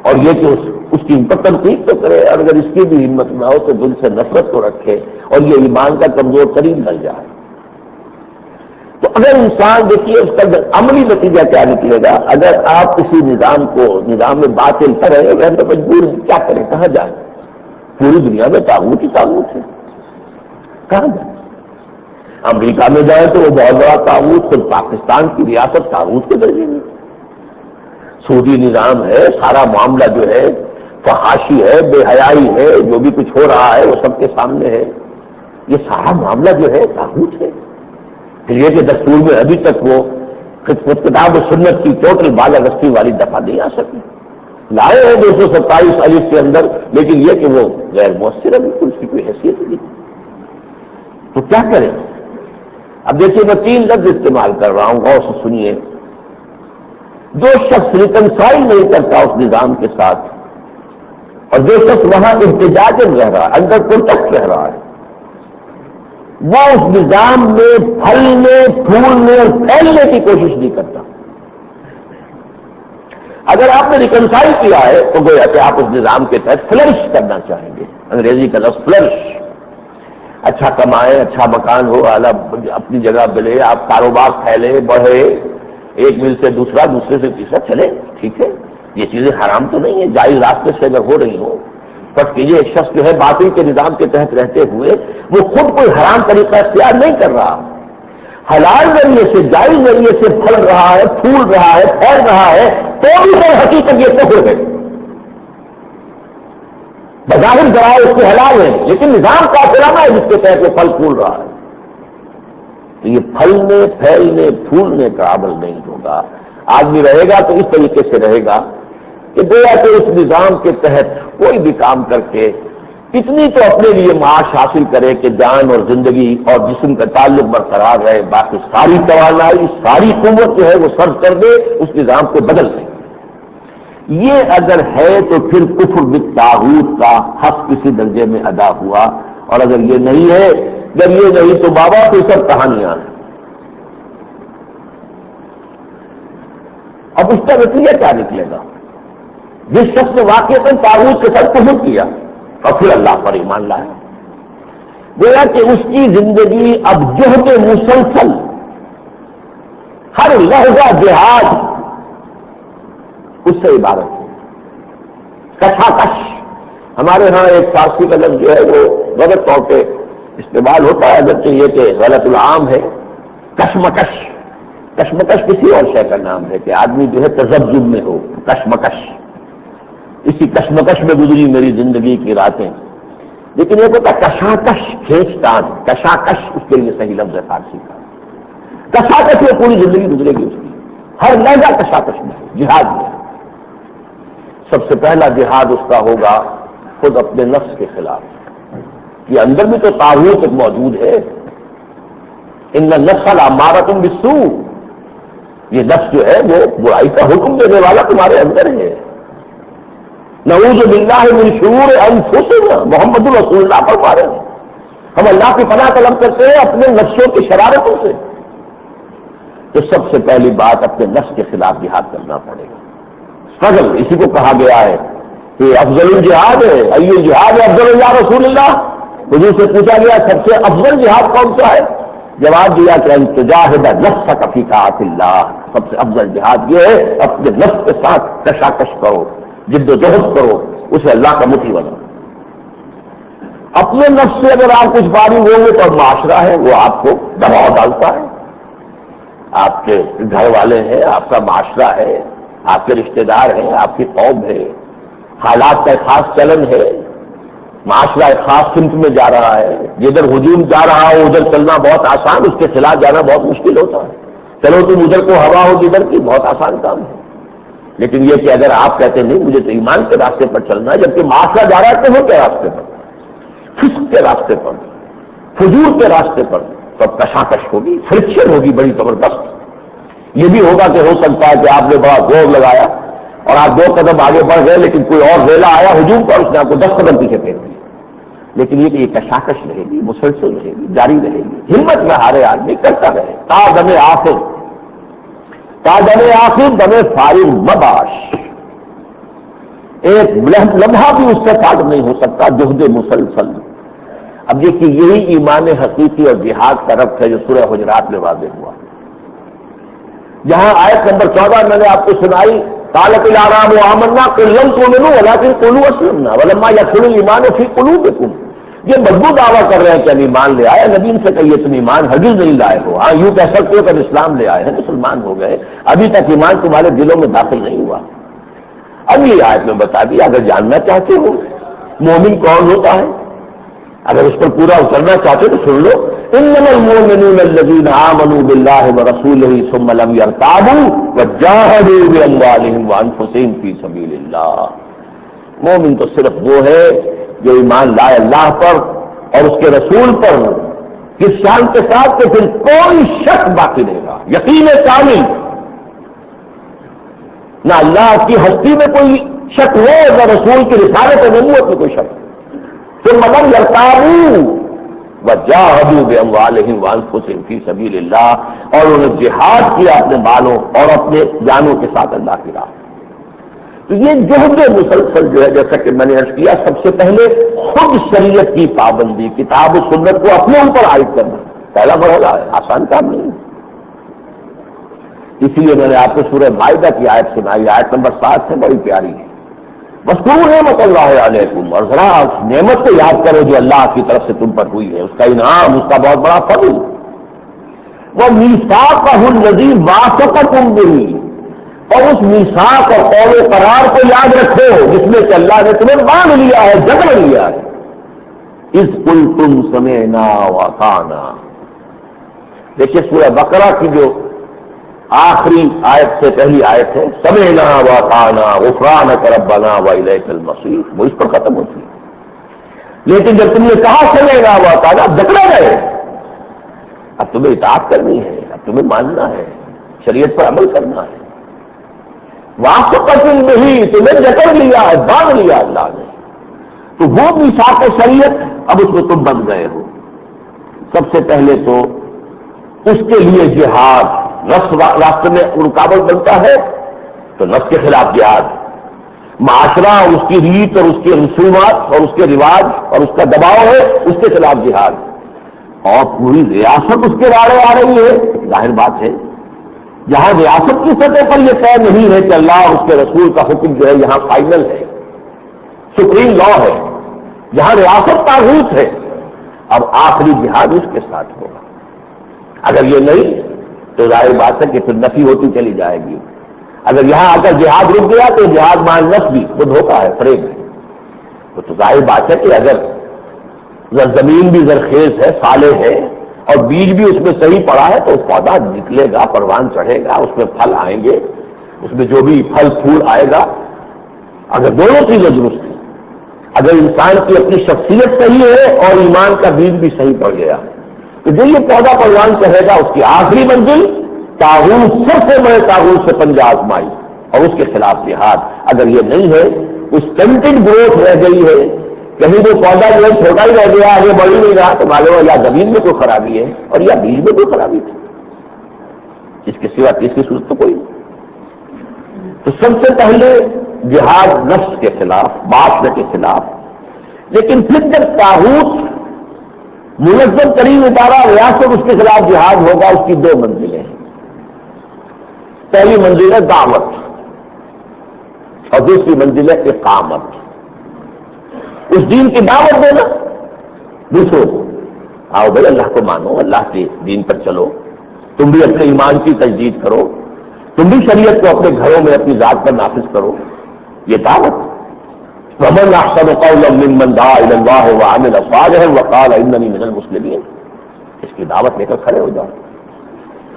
اور یہ کہ اس کی تنقید تو کرے, اور اگر اس کی بھی ہمت نہ ہو تو دل سے نفرت کو رکھے, اور یہ ایمان کا کمزور ترین درجہ ہے. تو اگر انسان دیکھیے اس کا عملی نتیجہ کیا نکلے گا, اگر آپ کسی نظام کو نظام میں باطل کر رہے ہیں تو مجبور ہیں, کیا کریں, کہاں جائیں؟ پوری دنیا میں طاغوت ہی طاغوت ہے, کہاں جائیں؟ امریکہ میں جائیں تو وہ بہت بڑا طاغوت, خود پاکستان کی ریاست طاغوت کے درجے میں, سعودی نظام ہے, سارا معاملہ جو ہے فحاشی ہے، بے حیائی ہے، جو بھی کچھ ہو رہا ہے وہ سب کے سامنے ہے. یہ سارا معاملہ جو ہے طاغوت ہے. پھر یہ کہ دستور میں ابھی تک وہ کتاب و سنت کی ٹوٹل بالادستی والی دفعہ نہیں آ سکی. لائے ہیں 227 الف کے اندر، لیکن یہ کہ وہ غیر مؤثر ہے، بالکل اس کی کوئی حیثیت نہیں. تو کیا کریں؟ اب دیکھیے میں 3 لفظ استعمال کر رہا ہوں، غور سے سنیے. جو شخص ریکنسائل نہیں کرتا اس نظام کے ساتھ، اور جو شخص وہاں احتجاجن رہ رہا ہے، اندر پروٹیکٹ رہ رہا ہے، وہ اس نظام میں پھلنے پھولنے اور پھیلنے کی کوشش نہیں کرتا. اگر آپ نے ریکنسائل کیا ہے تو گویا کہ آپ اس نظام کے تحت فلرش کرنا چاہیں گے. انگریزی کا لفظ فلرش. اچھا کمائیں، اچھا مکان ہو، اعلیٰ اپنی جگہ ملے، آپ کاروبار پھیلے بڑھے، ایک مل سے دوسرا، دوسرے سے تیسرا چلے. ٹھیک ہے، یہ چیزیں حرام تو نہیں ہے، جائز راستے سے اگر ہو رہی ہو. بٹ کہ یہ شخص جو ہے باطل کے نظام کے تحت رہتے ہوئے وہ خود کوئی حرام طریقہ اختیار نہیں کر رہا، حلال ذریعے سے، جائز ذریعے سے پھل رہا ہے، پھول رہا ہے، پھیل رہا ہے، تو بھی در حقیقت یہ کفر ہے. بظاہر ذرائع اس کے حلال ہیں، لیکن نظام کافرانہ ہے جس کے تحت وہ پھل پھول رہا ہے. تو یہ پھلنے پھیلنے پھولنے کا عمل نہیں ہوگا. آدمی رہے گا تو اس طریقے سے رہے گا کہ گویا کہ اس نظام کے تحت کوئی بھی کام کر کے اتنی تو اپنے لیے معاش حاصل کرے کہ جان اور زندگی اور جسم کا تعلق برقرار رہے، باقی ساری توانائی، ساری قوت جو ہے وہ صرف کر دے اس نظام کو بدل دے. یہ اگر ہے تو پھر کفر بالطاغوت کا حق کسی درجے میں ادا ہوا. اور اگر یہ نہیں ہے، جب یہ نہیں تو بابا پھر سب کہانیاں ہیں. اب اس کا نتیجہ کیا نکلے گا؟ جس شخص نے واقعتاً طاغوت کے ساتھ کفر کیا اور پھر اللہ پر ایمان لایا، گویا کہ اس کی زندگی اب جہد مسلسل، ہر لحظہ جہاد اس سے عبارت ہے. کشاکش، ہمارے ہاں ایک فارسی کا لفظ جو ہے وہ غلط طور پہ استعمال ہوتا ہے، اگرچہ یہ کہ غلط العام ہے. کشمکش، کشمکش کسی اور شے کا نام ہے کہ آدمی جو ہے تذبذب میں ہو. کشمکش، اسی کشمکش میں گزری میری زندگی کی راتیں. لیکن یہ ہوتا کشاکش، کھینچ تان. کشاکش اس کے لیے صحیح لفظ ہے فارسی کا. کشاکش میں پوری زندگی گزرے گی اس کی، ہر لہجہ کشاکش میں، جہاد میں. سب سے پہلا جہاد اس کا ہوگا خود اپنے نفس کے خلاف. کہ اندر بھی تو طاغوت ایک موجود ہے. ان النفس لامارۃ بالسوء، یہ نفس جو ہے وہ برائی کا حکم دینے والا تمہارے اندر ہے. نعوذ باللہ من شرور انفسنا، محمد رسول اللہ فرما رہے ہیں ہم اللہ کی پناہ طلب کرتے ہیں اپنے نفسوں کی شرارتوں سے. تو سب سے پہلی بات اپنے نفس کے خلاف جہاد کرنا پڑے گا. اسٹرگل، اسی کو کہا گیا ہے کہ افضل الجہاد ہے. ایو الجہاد افضل یا رسول اللہ. حضور سے پوچھا گیا سب سے افضل جہاد کون سا ہے؟ جواب دیا کہ ان تجاہد نفسک فی طاعت اللہ. سب سے افضل جہاد یہ ہے اپنے نفس کے ساتھ کشاکش کرو، جد و جہد کرو، اسے اللہ کا مطیع بنو. اپنے نفس سے اگر آپ کچھ فارغ ہوں گے تو معاشرہ ہے وہ آپ کو دباؤ ڈالتا ہے. آپ کے گھر والے ہیں، آپ کا معاشرہ ہے، آپ کے رشتہ دار ہیں، آپ کی قوم ہے، حالات کا ایک خاص چلن ہے، معاشرہ ایک خاص سمت میں جا رہا ہے. جدھر ہجوم جا رہا ہو ادھر چلنا بہت آسان، اس کے خلاف جانا بہت مشکل ہوتا ہے. چلو تم ادھر کو ہوا ہو جدھر کی، بہت آسان کام ہے. لیکن یہ کہ اگر آپ کہتے نہیں مجھے تو ایمان کے راستے پر چلنا ہے، جبکہ معاشرہ جا رہا ہے تو وہ کے راستے پر، فسق کے راستے پر، فجور کے راستے پر، تو اب کشاکش ہوگی، فرکشن ہوگی بڑی زبردست. یہ بھی ہوگا کہ ہو سکتا ہے کہ آپ نے بڑا زور لگایا اور آپ 2 قدم آگے بڑھ گئے، لیکن کوئی اور ریلا آیا ہجوم پر، اس نے آپ کو 10 قدم پیچھے پھیر دیا. لیکن یہ کہ یہ کشاکش رہے گی، مسلسل رہے گی، جاری رہے گی. ہمت میں ہارے آدمی کرتا رہے تا دم آخر، تا دم آخر دم فارغ مباش. ایک لمحہ بھی اس سے کاٹ نہیں ہو سکتا، جہد مسلسل. اب دیکھیے یہی ایمان حقیقی اور جہاد کا ربط ہے جو سورہ حجرات میں واضح ہوا. جہاں آیت نمبر 14 میں نے آپ کو سنائی، قالت الاعراب آمنا قل لم تؤمنوا ولكن قولوا اسلمنا ولما يدخل الايمان في قلوبكم. یہ مضبوط دعویٰ کر رہے ہیں کہ ہم ایمان لے آئے. نبی سے کہیے تم ایمان ہرگز نہیں لائے ہو. ہاں یوں کہہ سکتے ہو کہ اسلام لے آئے ہیں، مسلمان ہو گئے، ابھی تک ایمان تمہارے دلوں میں داخل نہیں ہوا. اگلی آیت میں بتا دیا. اگر جاننا چاہتے ہو مومن کون ہوتا ہے، اگر اس پر پورا اترنا چاہتے تو سن لو. انما المؤمنون الذين آمنوا بالله ورسوله ثم لم يرتابوا وجاهدوا باموالهم وانفسهم في سبيل الله. مومن تو صرف وہ ہے جو ایمان لائے اللہ پر اور اس کے رسول پر کس شان کے ساتھ کہ پھر کوئی شک باقی نہیں رہا، یقین کامل، نہ اللہ کی ہستی میں کوئی شک ہو نہ رسول کی رسالت و نبوت میں کوئی شک. ثم لم يرتابوا وجاهدوا باموالهم وانفسهم في سبيل الله، اور انہوں نے جہاد کیا اپنے مالوں اور اپنے جانوں کے ساتھ اللہ کی راہ. تو یہ جہد مسلسل جو ہے، جیسا کہ میں نے عرض کیا، سب سے پہلے خود شریعت کی پابندی، کتاب و سنت کو اپنے اوپر عائد کرنا پہلا مرحلہ ہے، آسان کام نہیں. اسی لیے میں نے آپ کو سورہ مائدہ کی آیت سنائی، آیت نمبر 7 ہے، بڑی پیاری ہے. مذکور نعمت اللہ علیکم، اور ذرا اس نعمت کو یاد کرو جو اللہ کی طرف سے تم پر ہوئی ہے، اس کا انعام، اس کا بہت بڑا فضل. وہ میثاقہ الذی واثقکم بہ، اور اس میثاق اور قول قرار کو یاد رکھو جس میں کہ اللہ نے تمہیں باندھ لیا ہے، جکڑ لیا ہے. اذ قلتم سمعنا واطعنا. دیکھیے سورہ بقرہ کی جو آخری آیت سے پہلی آیت ہے، سمعنا واطعنا غفرانک ربنا والیک المصیر، وہ اس پر ختم ہوتی ہے. لیکن جب تم نے کہا سمعنا واطعنا، جکڑا گئے. اب تمہیں اطاعت کرنی ہے، اب تمہیں ماننا ہے، شریعت پر عمل کرنا ہے. واثقۃ بہ، تمہیں جکڑ لیا ہے، باندھ لیا اللہ نے. تو وہ میثاق شریعت اب اس میں تم بن گئے ہو. سب سے پہلے تو اس کے لیے جہاد، نفس راستے میں رکاوٹ بنتا ہے تو نفس کے خلاف جہاد، معاشرہ اور اس کی ریت اور اس کی رسومات اور اس کے رواج اور اس کا دباؤ ہے، اس کے خلاف جہاد. اور پوری ریاست اس کے بارے آ رہی ہے، ظاہر بات ہے جہاں ریاست کی سطح پر یہ طے نہیں ہے کہ اللہ اور اس کے رسول کا حکم جو ہے یہاں فائنل ہے، سپریم لا ہے، جہاں ریاست طاغوت ہے، اب آخری جہاد اس کے ساتھ ہوگا. اگر یہ نہیں تو ظاہر بات ہے کہ پھر نفی ہوتی چلی جائے گی. اگر یہاں آ کر جہاد رک گیا تو جہاد مان نفس بھی وہ دھوکہ ہے، فریب ہے. تو ظاہر بات ہے کہ اگر زمین بھی زرخیز ہے، صالح ہے، اور بیج بھی اس میں صحیح پڑا ہے تو پودا نکلے گا، پروان چڑھے گا، اس میں پھل آئیں گے، اس میں جو بھی پھل پھول آئے گا. اگر دونوں چیزیں درست ہیں، اگر انسان کی اپنی شخصیت صحیح ہے اور ایمان کا بیج بھی صحیح پڑ گیا تو جو یہ پودا پروان چڑھے گا اس کی آخری منزل طاغوت، سب سے بڑے طاغوت سے پنجہ آزمائی اور اس کے خلاف جہاد. اگر یہ نہیں ہے، اس سٹنٹڈ گروتھ رہ گئی ہے، کہیں وہ پودا جو ہے چھوٹا ہی رہ گیا، آگے بڑھ ہی نہیں رہا، تو معلوم یا زمین میں کوئی خرابی ہے اور یا بیج میں کوئی خرابی تھی. اس کے سوا تیسری صورت تو کوئی نہیں. تو سب سے پہلے جہاد نفس کے خلاف، باطل کے خلاف. لیکن پھر جب طاغوت منظم ترین ادارہ ریاست اس کے خلاف جہاد ہوگا، اس کی دو منزلیں ہیں. پہلی منزل ہے دعوت اور دوسری منزل ہے اقامت. اس دین کی دعوت دینا دوسروں کو، آؤ بھائی اللہ کو مانو، اللہ کے دین پر چلو، تم بھی اپنے ایمان کی تجدید کرو، تم بھی شریعت کو اپنے گھروں میں اپنی ذات پر نافذ کرو. یہ دعوت. ومن احسن قولا ممن دعا الى الله وعمل صالحا وقال انني من المسلمين. اس کی دعوت لے کر کھڑے ہو جاؤ.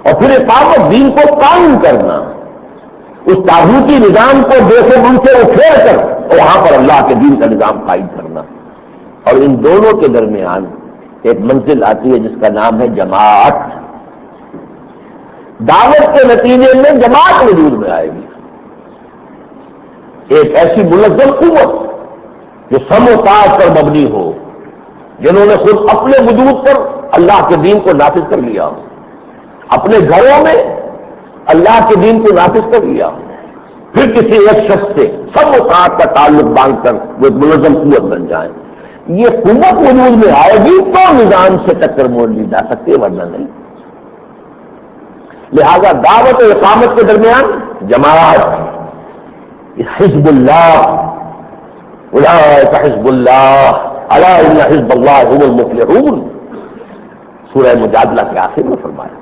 اور پھر اقامت، دین کو قائم کرنا، اس طاغوتی نظام کو دیکھو ان سے اکھیڑ کر اور وہاں پر اللہ کے دین کا نظام قائم کرنا. اور ان دونوں کے درمیان ایک منزل آتی ہے جس کا نام ہے جماعت. دعوت کے نتیجے میں جماعت وجود میں آئے گی، ایک ایسی منظم قوت جو سم و طاعت پر مبنی ہو، جنہوں نے خود اپنے وجود پر اللہ کے دین کو نافذ کر لیا ہو، اپنے گھروں میں اللہ کے دین کو نافذ کر لیا ہو، پھر کسی ایک شخص سے سم و طاعت کا تعلق باندھ کر وہ ایک منظم قوت بن جائیں. یہ قوت وجود میں آئے گی تو نظام سے ٹکر موڑ لی جا سکتی ہے، ورنہ نہیں. لہذا دعوت و اقامت کے درمیان جماعت. حزب اللہ، اولئک حزب اللہ الا ان حزب اللہ هم المفلحون. سورہ مجادلہ کے آخر میں فرمایا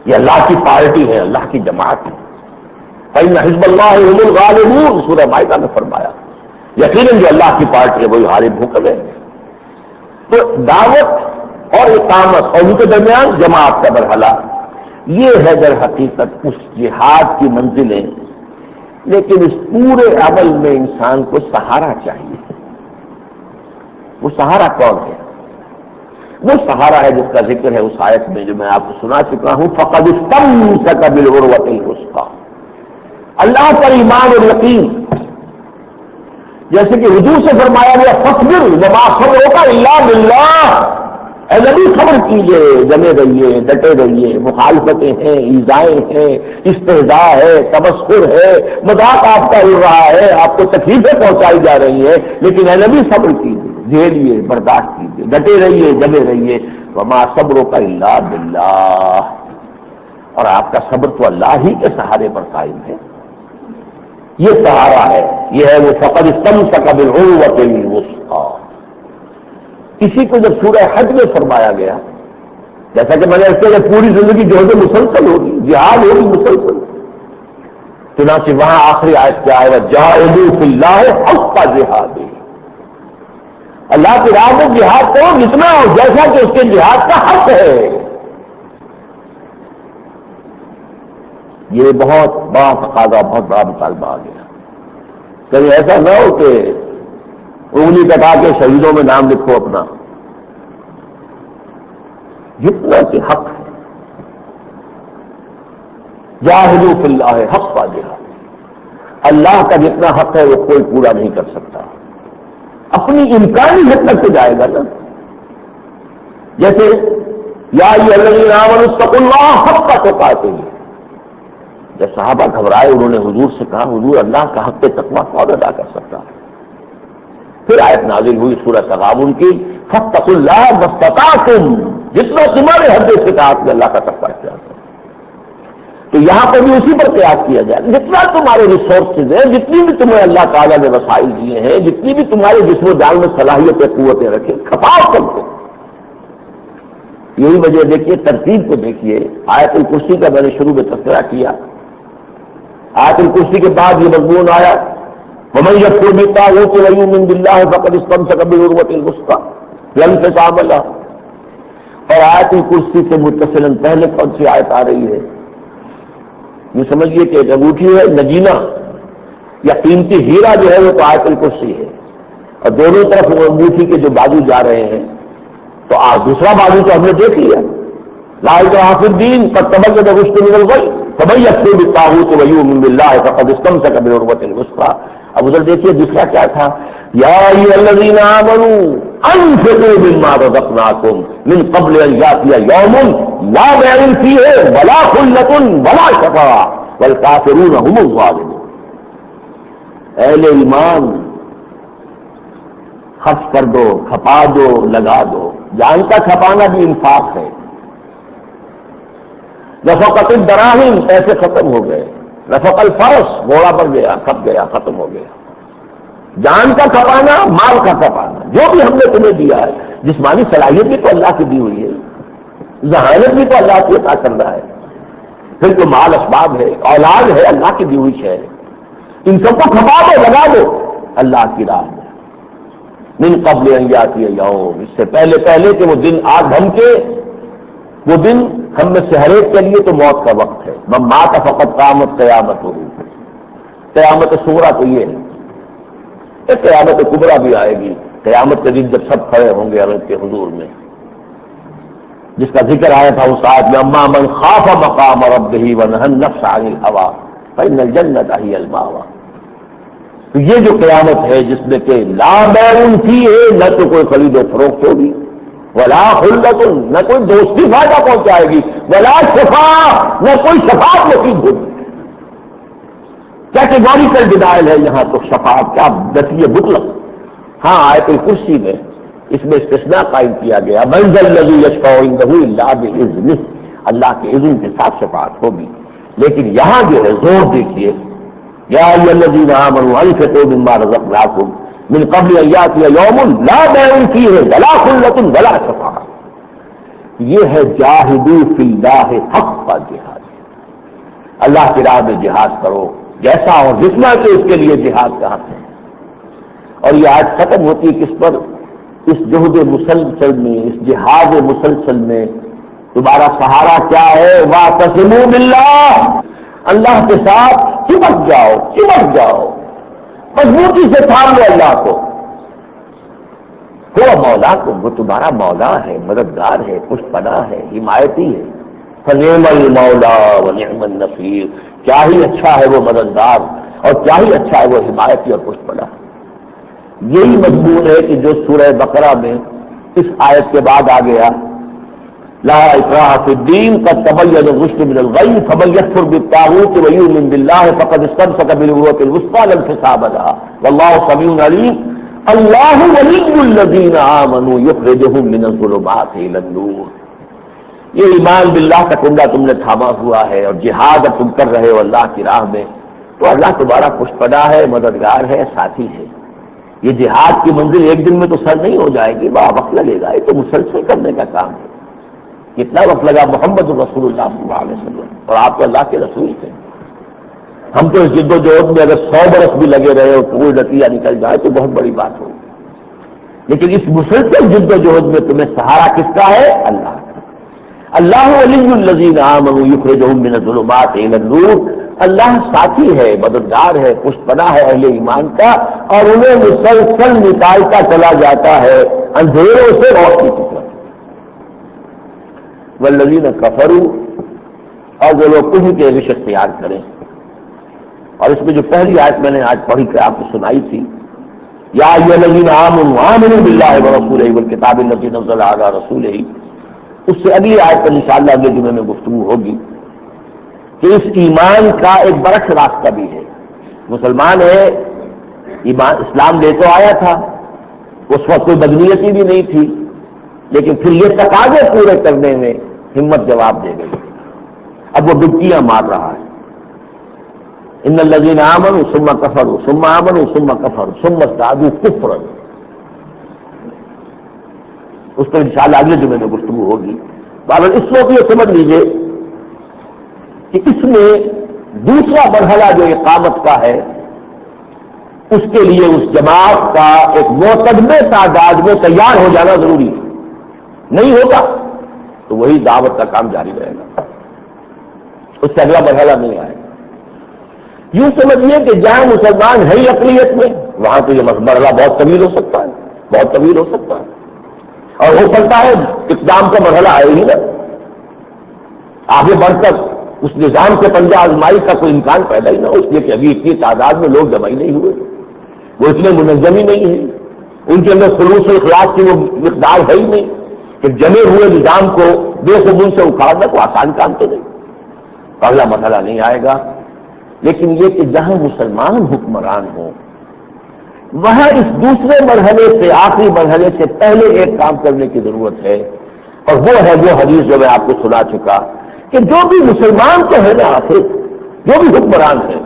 یہ اللہ کی پارٹی ہے، اللہ کی جماعت ہے. فإن حزب اللہ هم الغالبون، سورہ مائدہ میں فرمایا یقیناً جو اللہ کی پارٹی ہے وہی غالب ہو کر رہے ہیں۔ تو دعوت اور اقامت اور ان کے درمیان جماعت کا مرحلہ، یہ ہے در حقیقت اس جہاد کی منزلیں۔ لیکن اس پورے عمل میں انسان کو سہارا چاہیے۔ وہ سہارا کون ہے؟ وہ سہارا ہے جس کا ذکر ہے اس آیت میں جو میں آپ کو سنا چکا ہوں، فقد استمسک بالعروۃ الوثقی، اللہ پر ایمان اور یقین، جیسے کہ حضور سے فرمایا گیا فاصبر وما صبرک الا باللہ، اے نبی صبر کیجئے، جمے رہیے، ڈٹے رہیے، مخالفتیں ہیں، ایذائیں ہیں، استہزاء ہے، تمسخر ہے، مذاق آپ کا ہو رہا ہے، آپ کو تکلیفیں پہنچائی جا رہی ہیں، لیکن اے نبی صبر کیجئے، جھیلیے، برداشت کیجئے، ڈٹے رہیے، جمے رہیے، وما صبرک الا باللہ، اور آپ کا صبر تو اللہ ہی کے سہارے پر قائم ہے۔ یہ سہارا ہے، یہ ہے وہ فقد استمسک بالعروۃ الوثقی۔ اسی کو جب سورہ حج میں فرمایا گیا، جیسا کہ میں نے اس سے پوری زندگی جہد مسلسل ہوگی، جہاد ہوگی مسلسل، چنانچہ وہاں آخری آیت کیا ہے، وجاہدوا فی اللہ حق جہادہ، اللہ کی راہ میں جہاد کرو جتنا اور جیسا کہ اس کے جہاد کا حق ہے۔ یہ بہت بڑا تقاضا، بہت بڑا مطالبہ آ گیا۔ کہیں ایسا نہ ہو کہ انگلی کٹا کے شہیدوں میں نام لکھو اپنا، جتنا کہ حق ہے، جاہدوا فی اللہ حق جہاد، اللہ کا جتنا حق ہے وہ کوئی پورا نہیں کر سکتا، اپنی امکانی حد تک تو جائے گا نا۔ جیسے یا ایھا الذین آمنوا اتقوا اللہ حق تقاتہ، جب صحابہ گھبرائے انہوں نے حضور سے کہا حضور اللہ کا حق تقویٰ کون ادا کر سکتا ہے؟ پھر آیت نازل ہوئی سورہ تغابن کی، فاتقوا اللہ ما استطعتم، جتنا تمہارے حد استطاعت میں اللہ کا تقویٰ کیا ہے۔ تو یہاں پر بھی اسی پر قیاس کیا جائے، جتنا تمہارے ریسورسز ہیں، جتنی بھی تمہیں اللہ تعالیٰ نے وسائل دیے ہیں، جتنی بھی تمہارے جسم و جان میں صلاحیتیں قوتیں رکھے، کھپاؤ کر دو۔ یہی وجہ دیکھیے، ترتیب کو دیکھیے، آیت الکرسی کا میں نے شروع میں تذکرہ کیا، آیت الکرسی کے بعد یہ مضمون آیا وَمَن يَكْفُرْ بِالطَّاغُوتِ وَيُؤْمِن بِاللَّهِ فَقَدِ اسْتَمْسَكَ بِالْعُرْوَةِ الْوُثْقَىٰ لَا انفصام لَهَا۔ اور آیت الکرسی سے متصلاً پہلے کون سی آیت آ رہی ہے؟ یہ سمجھیے کہ ایک انگوٹھی ہے، نگینا یا قیمتی ہیرا جو ہے وہ تو آیت الکرسی ہے، اور دونوں طرف وہ انگوٹھی کے جو بازو جا رہے ہیں، تو دوسرا بازو تو ہم نے دیکھ لیا، لا اکراہ فی الدین قد تبین الرشد من الغی فمن یکفر بالطاغوت ویؤمن باللہ فقد استمسک بالعروۃ الوثقیٰ۔ اب ادھر دیکھیے دوسرا کیا تھا، یا ایھا الذین آمنوا انفقوا مما رزقناکم من قبل ان یأتی یوم لا بیع فیہ ولا خلۃ ولا شفاعۃ والکافرون هم الظالمون۔ اہل ایمان خرچ کر دو، کھپا دو، لگا دو، جان کا کھپانا بھی انفاق ہے۔ رفقت الدراہم، پیسے ختم ہو گئے، رفق الفرس، گھوڑا بڑھ گیا، کھپ گیا، ختم ہو گیا۔ جان کا کھپانا، مال کا کھپانا، جو بھی ہم نے تمہیں دیا ہے، جسمانی صلاحیت بھی تو اللہ کی دی ہوئی ہے، ذہانت بھی تو اللہ کی عطا کر رہا ہے، پھر تو مال اسباب ہے، اولاد ہے، اللہ کی دی ہوئی شے ہے، ان سب کو کھپا دو، لگا دو اللہ کی راہ میں۔ من قبل ان یاتی یوم، اس سے پہلے کہ وہ دن آ ڈھم کے، وہ دن ہم میں سے ہر ایک کے لیے تو موت کا وقت ہے، من مات فقط قامت قیامت ہو، قیامت صغریٰ تو یہ ہے، قیامت کبریٰ بھی آئے گی، قیامت کے دن جب سب کھڑے ہوں گے اللہ کے حضور میں، جس کا ذکر آیا تھا اس آیت میں، اما من خاف مقام ربہ ونہى النفس عن الہوى فإن الجنۃ ہی المأویٰ۔ تو یہ جو قیامت ہے جس میں کہ لا بیع فیہ، نہ تو کوئی خرید و فروخت ہوگی، ولا خلۃ، نہ کوئی دوستی فائدہ پہنچائے گی، ولا شفاعۃ، نہ کوئی شفاعت نصیب ہوگی۔ کیٹیگوریکل ڈینائل ہے یہاں تو شفاعت کا نفی مطلق۔ ہاں آیت الکرسی میں اس میں استثناء قائم کیا گیا، من ذا الذی یشفع عنده الا باذنہ، اللہ کے اذن کے ساتھ شفاعت ہوگی، لیکن یہاں جو ہے زور دیکھیے، یا ایھا الذین آمنوا انفقوا مما رزقناکم من قبل ان یاتی یوم لا بیع فیہ ولا خلۃ ولا شفاعۃ۔ یہ ہے جاہدوا فی اللہ حق جہاد، اللہ کی راہ میں جہاد کرو، جیسا اور جتنا کہ اس کے لیے جہاد کا حق ہے. اور یہ آج ختم ہوتی ہے کس پر؟ اس جہد مسلسل میں، اس جہاد مسلسل میں تمہارا سہارا کیا ہے؟ واعتصموا باللہ، اللہ کے ساتھ چمٹ جاؤ، مضبوطی سے تھام لو اللہ کو. وہ مولا کو، وہ تمہارا مولا ہے، مددگار ہے، پشت پناہ ہے، حمایتی ہے. فنعم المولا ونعم النصیر، کیا ہی اچھا ہے وہ مددگار اور کیا ہی اچھا ہے وہ حمایتی اور پشت پناہ. یہی مضمون ہے کہ جو سورہ بقرہ میں اس آیت کے بعد آ گیا، لا اکراہ فی الدین قد تبین الرشد من الغی فمن یکفر بالطاغوت ویؤمن باللہ فقد استمسک بالعروۃ الوثقی لا انفصام لها واللہ سمیع علیم. اللہ ولی الذین آمنوا یخرجهم من الظلمات الی النور. یہ ایمان باللہ کا کنڈا تم نے تھاما ہوا ہے اور جہاد اب تم کر رہے ہو اللہ کی راہ میں، تو اللہ تمہارا پشت پناہ ہے، مددگار ہے، ساتھی ہے. یہ جہاد کی منزل ایک دن میں تو سر نہیں ہو جائے گی، بڑا وقت لگے گا. یہ تو مسلسل کرنے کا کام ہے. کتنا وقت لگا محمد رسول اللہ صلی اللہ علیہ وسلم، اور آپ تو اللہ کے رسول تھے. ہم تو اس جد و جہد میں اگر 100 برس بھی لگے رہے اور کوئی نتیجہ نکل جائے تو بہت بڑی بات ہوگی. لیکن اس مسلسل جد و جہد میں تمہیں سہارا کس کا ہے؟ اللہ کا. اللہ ولی الذین آمنوا یخرجهم من الظلمات الی النور. اللہ ساتھی ہے، مددگار ہے، پشت پناہ ہے اہل ایمان کا، اور انہیں مسلسل نکالتا چلا جاتا ہے اندھیروں سے روشنی کی طرف. والذین کفروا، اور جو لوگ کفر کے روش اختیار کریں. اور اس میں جو پہلی آیت میں نے آج پڑھی کہ آپ کو سنائی تھی، یا ایھا الذین آمنوا آمنوا باللہ ورسولہ والکتاب الذی نزل علی رسولہ، اس سے اگلی آیت پر انشاءاللہ اگلے جمعے میں گفتگو ہوگی کہ اس ایمان کا ایک برعکس راستہ بھی ہے. مسلمان ہے، ایمان اسلام لے تو آیا تھا، اس وقت کوئی بدنیتی بھی نہیں تھی، لیکن پھر یہ تقاضے پورے کرنے میں ہمت جواب دے گئی. اب وہ ڈبکیاں مار رہا ہے. ان الذین آمنوا ثم کفروا ثم آمنوا ثم کفروا ثم ازدادوا کفرا. اس پر انشاءاللہ اگلے جمعے میں گفتگو ہوگی. بہرحال اس وقت یہ سمجھ لیجیے کہ اس میں دوسرا مرحلہ جو اقامت کا ہے، اس کے لیے اس جماعت کا ایک معتدل تعداد میں تیار ہو جانا ضروری ہے. نہیں ہوگا تو وہی دعوت کا کام جاری رہے گا، اس سے اگلا مرحلہ نہیں آئے گا. یوں سمجھیے کہ جہاں مسلمان ہے ہی اقلیت میں، وہاں تو یہ مرحلہ بہت طویل ہو سکتا ہے، بہت طویل ہو سکتا ہے. اور ہو سکتا ہے اقدام کا مرحلہ آئے ہی نہ، آگے بڑھ کر اس نظام سے پنجہ آزمائی کا کوئی امکان پیدا ہی نہ ہو، اس لیے کہ ابھی اتنی تعداد میں لوگ جمع ہی نہیں ہوئے، وہ اتنے منظم ہی نہیں ہیں، ان کے اندر خلوص اخلاص کی وہ مقدار ہے ہی نہیں کہ جمے ہوئے نظام کو بے خبون سے اکھاڑنا کوئی آسان کام تو نہیں. پہلا مرحلہ نہیں آئے گا. لیکن یہ کہ جہاں مسلمان حکمران ہوں وہاں اس دوسرے مرحلے سے، آخری مرحلے سے پہلے ایک کام کرنے کی ضرورت ہے، اور وہ ہے وہ حدیث جو میں آپ کو سنا چکا کہ جو بھی مسلمان تو ہے نا، آخر جو بھی حکمران ہیں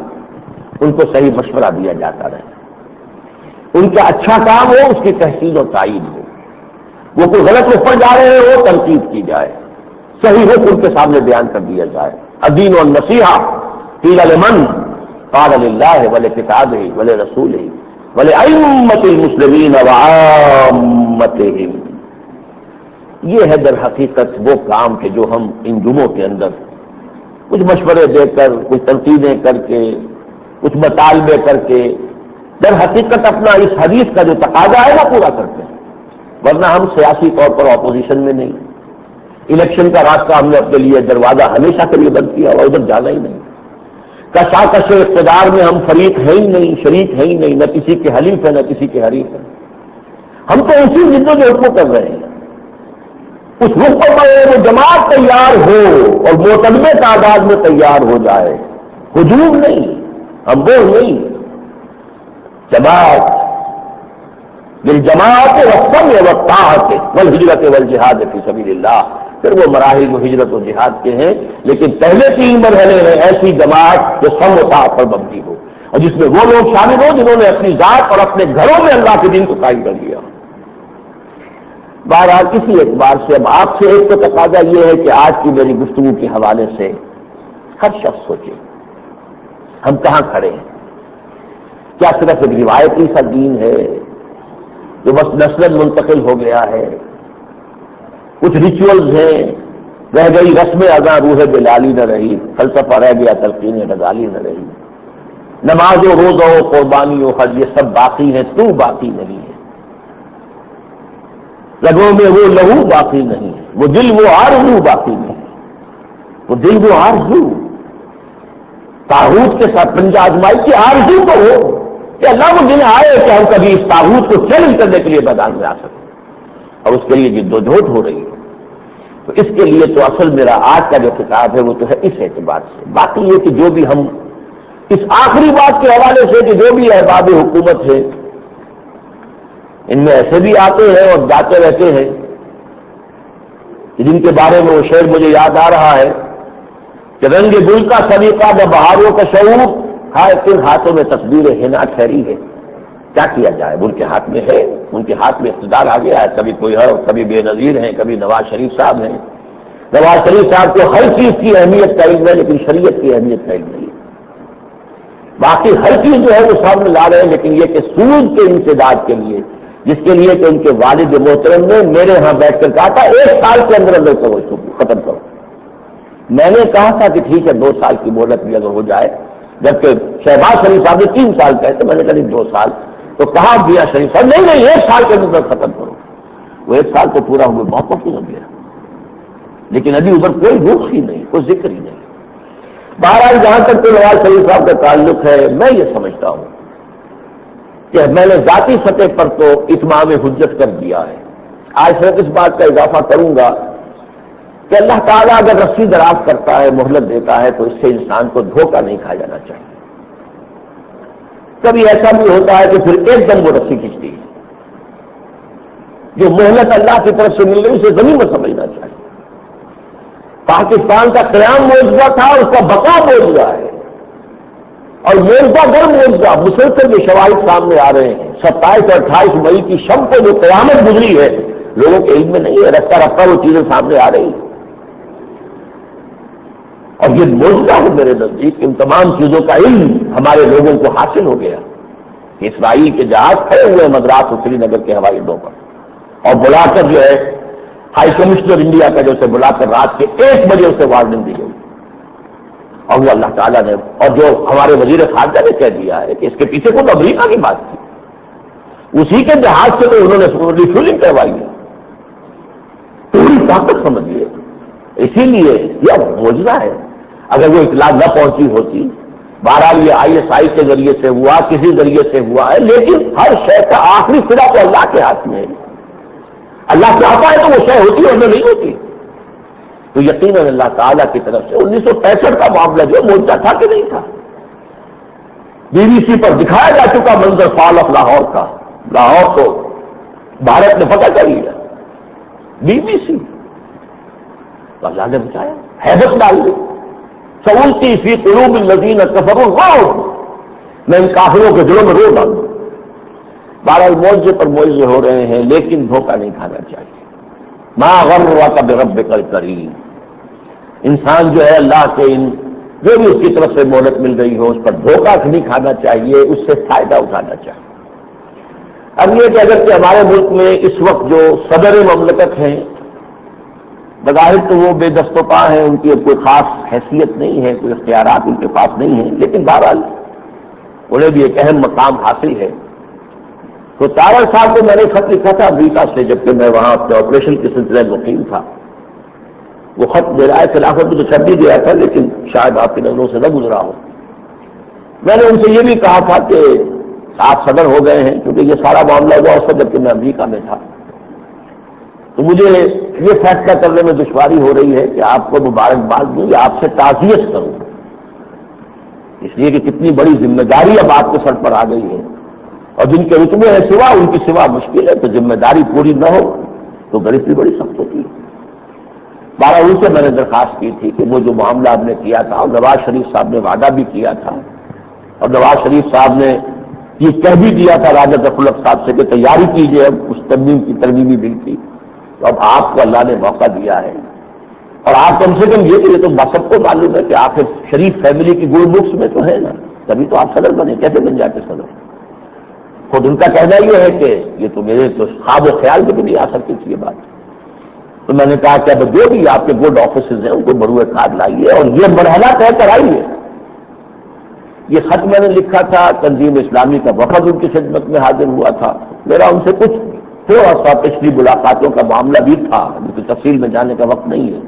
ان کو صحیح مشورہ دیا جاتا رہے، ان کا اچھا کام ہو، اس کی تحسین و تعین ہو. وہ کوئی غلط رخ پر جا رہے ہو، تنقید کی جائے، صحیح رخ ان کے سامنے بیان کر دیا جائے. الدین والنصیحہ قیل لمن قال للہ ولکتابہ ولرسولہ ولأئمۃ المسلمین وعامتہم. یہ ہے در حقیقت وہ کام کہ جو ہم ان جمعوں کے اندر کچھ مشورے دے کر، کچھ تنقیدیں کر کے، کچھ مطالبے کر کے در حقیقت اپنا اس حدیث کا جو تقاضا ہے وہ پورا کرتے ہیں. ورنہ ہم سیاسی طور پر اپوزیشن میں نہیں. الیکشن کا راستہ ہم نے اپنے لیے دروازہ ہمیشہ کے لیے بند کیا اور ادھر جانا ہی نہیں. کشاکش اقتدار میں ہم فریق ہیں ہی نہیں، شریک ہیں ہی نہیں، نہ کسی کے حلیف ہیں نہ کسی کے حریف ہیں. ہم تو اسی جد و جہد کو کر رہے ہیں. اس وقت پر وہ جماعت تیار ہو اور معتدل تعداد میں تیار ہو جائے، ہجوم نہیں، ہم وہ نہیں. جماعت بالجماعت والسمع والطاعت والہجرت والجہاد فی سبیل اللہ. پھر وہ مراحل و ہجرت و جہاد کے ہیں، لیکن پہلے 3 مرحلے ہیں ایسی جماعت جو سمع و طاعت پر مبنی ہو، اور جس میں وہ لوگ شامل ہوں جنہوں نے اپنی ذات اور اپنے گھروں میں اللہ کے دین کو قائم کر دیا. بہرحال اسی اعتبار سے اب آپ سے ایک تو تقاضا یہ ہے کہ آج کی میری گفتگو کے حوالے سے ہر شخص سوچے ہم کہاں کھڑے ہیں؟ کیا صرف ایک روایتی سا دین ہے جو بس نسل منتقل ہو گیا ہے؟ کچھ ریچولز ہیں، رہ گئی رسم ادا روح بلالی نہ رہی، فلسفہ رہ گیا تلقین غزالی نہ رہی، نماز و روزہ و قربانی و حج یہ سب باقی ہے، تو باقی نہیں ہے، رگوں میں وہ لہو باقی نہیں ہے، وہ دل وہ آرزو باقی نہیں ہے، وہ دل وہ آرزو طاغوت کے ساتھ پنجہ آزمائی کی آرزو تو ہو کہ اللہ وہ دن آئے کہ ہم کبھی اس طاغوت کو چیلنج کرنے کے لیے میدان میں آ سکیں، اور اس کے لیے جد و جہد ہو رہی ہے۔ تو اس کے لیے تو اصل میرا آج کا جو خطاب ہے وہ تو ہے اس اعتبار سے۔ باقی یہ کہ جو بھی ہم اس آخری بات کے حوالے سے کہ جو بھی احباب حکومت ہے ان میں ایسے بھی آتے ہیں اور جاتے رہتے ہیں جن کے بارے میں وہ شعر مجھے یاد آ رہا ہے کہ رنگ گل کا سلیقہ نہ بہاروں کا شعور، ہائے کن ہاتھوں میں تصویر حنا ٹھہری ہے۔ کیا کیا جائے، ان کے ہاتھ میں ہے، ان کے ہاتھ میں اقتدار آ گیا ہے، کبھی کوئی ہے کبھی بے نظیر ہیں، کبھی نواز شریف صاحب ہیں۔ نواز شریف صاحب کو ہر چیز کی اہمیت کا علم ہے لیکن شریعت کی اہمیت کا علم نہیں ہے۔ باقی ہر چیز جو ہے وہ سامنے لا رہے ہیں، لیکن یہ کہ سود کے انسداد کے لیے، جس کے لیے کہ ان کے والد محترم نے میرے ہاں بیٹھ کر کہا تھا 1 سال کے اندر اندر کرو اس کو ختم کرو۔ میں نے کہا تھا کہ ٹھیک ہے 2 سال کی مہلت بھی اگر ہو جائے، جبکہ شہباز شریف صاحب نے 3 سال کہے تھے، میں نے کہا 2 سال، تو کہا دیا شریف صاحب نہیں 1 سال کے اندر ختم کرو۔ وہ 1 سال تو پورا ہوئے بہت مشکل ہو گیا، لیکن ابھی ادھر کوئی رخ ہی نہیں، کوئی ذکر ہی نہیں۔ بہرحال جہاں تک تو نواز شریف صاحب کا تعلق ہے، میں یہ سمجھتا ہوں کہ میں نے ذاتی سطح پر تو اتمام حجت کر دیا ہے۔ آج صرف اس بات کا اضافہ کروں گا کہ اللہ تعالیٰ اگر رسی دراز کرتا ہے، مہلت دیتا ہے، تو اس سے انسان کو دھوکہ نہیں کھا جانا چاہیے۔ کبھی ایسا بھی ہوتا ہے کہ پھر ایک دم وہ رسی کھینچتی ہے۔ جو مہلت اللہ کی طرف سے مل رہی اسے زمین میں سمجھنا چاہیے۔ پاکستان کا قیام معجزہ تھا، اس کا بقا معجزہ ہے، اور معجزہ در معجزہ مسلسل یہ شواہد سامنے آ رہے ہیں۔ 27 اور 28 مئی کی شب کو جو قیامت گزری ہے لوگوں کے علم میں نہیں ہے، رفتہ رفتہ وہ چیزیں سامنے آ رہی ہیں، اور یہ معجزہ ہے میرے نزدیک۔ ان تمام چیزوں کا علم ہمارے لوگوں کو حاصل ہو گیا کہ اسرائیل کے جہاز کھڑے ہوئے مدراس اور سری نگر کے ہوائی اڈوں پر، اور بلا کر جو ہے ہائی کمشنر انڈیا کا جو اسے بلا کر رات کے 1 بجے اسے وارننگ دی گئی، اور وہ اللہ تعالیٰ نے، اور جو ہمارے وزیر خارجہ نے کہہ دیا ہے کہ اس کے پیچھے خود امریکہ کی بات تھی، اسی کے جہاز سے تو انہوں نے ریفیولنگ کروائی ہے، پوری طاقت سمجھیے۔ اسی لیے یہ معجزہ ہے۔ اگر وہ اطلاع نہ پہنچی ہوتی، بہرحال یہ ISI کے ذریعے سے ہوا، کسی ذریعے سے ہوا ہے، لیکن ہر شے کا آخری سرا تو اللہ کے ہاتھ میں ہے۔ اللہ چاہتا ہے تو وہ شے ہوتی ہے، اور نہیں ہوتی تو یقیناً اللہ تعالیٰ کی طرف سے 1965 کا معاملہ جو معجزہ تھا کہ نہیں تھا؟ BBC پر دکھایا جا چکا منظر فال آف لاہور کا، لاہور کو بھارت نے فتح کر لیا، BBC تو اللہ نے بچایا، ہیبت ڈال دی۔ سَأُلْقِي فِي قُلُوبِ الَّذِينَ كَفَرُوا الرُّعْبَ، میں ان کافروں کے دلوں میں رو ڈالوں۔ بہرحال معجزے پر معجزے ہو رہے ہیں، لیکن دھوکہ نہیں کھانا چاہیے۔ مَا غَرَّكَ بِرَبِّكَ الْكَرِيمِ، انسان جو ہے اللہ کے ان جو بھی اس کی طرف سے مہلت مل رہی ہو اس پر دھوکہ نہیں کھانا چاہیے، اس سے فائدہ اٹھانا چاہیے۔ اب یہ کہ اگر کہ ہمارے ملک میں اس وقت جو صدر مملکت ہیں بظاہر تو وہ بے دست و پا ہیں، ان کی کوئی خاص حیثیت نہیں ہے، کوئی اختیارات ان کے پاس نہیں ہیں، لیکن بہرحال انہیں بھی ایک اہم مقام حاصل ہے۔ تو تاور صاحب کو میں نے خط لکھا تھا امریکہ سے، جبکہ میں وہاں اپنے آپریشن کے سلسلے میں مقیم تھا۔ وہ خط میرا خلافت میں تو چھپ بھی گیا تھا، لیکن شاید آپ کی نظروں سے نہ گزرا ہو۔ میں نے ان سے یہ بھی کہا تھا کہ آپ صدر ہو گئے ہیں، کیونکہ یہ سارا معاملہ ہوا اس وقت جبکہ میں امریکہ میں تھا، تو مجھے یہ فیصلہ کرنے میں دشواری ہو رہی ہے کہ آپ کو مبارکباد دوں یا آپ سے تعزیت کروں، اس لیے کہ کتنی بڑی ذمہ داری اب آپ کے سر پر آ گئی ہے، اور جن کے رتبے ہیں سوا ان کی سوا مشکل ہے، تو ذمہ داری پوری نہ ہو تو گرفتی بڑی سخت ہوتی ہے۔ بارہ ان سے میں نے درخواست کی تھی کہ وہ جو معاملہ آپ نے کیا تھا، اور نواز شریف صاحب نے وعدہ بھی کیا تھا، اور نواز شریف صاحب نے یہ کہہ بھی دیا تھا راجہ ظفر الحق صاحب سے کہ تیاری کیجیے اب اس ترمیمی بل کی، تو اب آپ کو اللہ نے موقع دیا ہے، اور آپ کم سے کم یہ کہ یہ تو سب کو معلوم ہے کہ آخر شریف فیملی کی گڈ بکس میں تو ہے نا، تبھی تو آپ صدر بنے، کیسے بن جاتے صدر؟ خود ان کا کہنا یہ ہے کہ یہ تو میرے تو خواب و خیال میں بھی نہیں آ سکتی تھی یہ بات. تو میں نے کہا کہ اب جو بھی آپ کے بورڈ آفیسز ہیں ان کو بروئے کار لائیے اور یہ مرحلہ طے کرائیے. یہ خط میں نے لکھا تھا، تنظیم اسلامی کا وفد ان کی خدمت میں حاضر ہوا تھا. میرا ان سے کچھ تھوڑا سا پچھلی ملاقاتوں کا معاملہ بھی تھا، لیکن تفصیل میں جانے کا وقت نہیں ہے.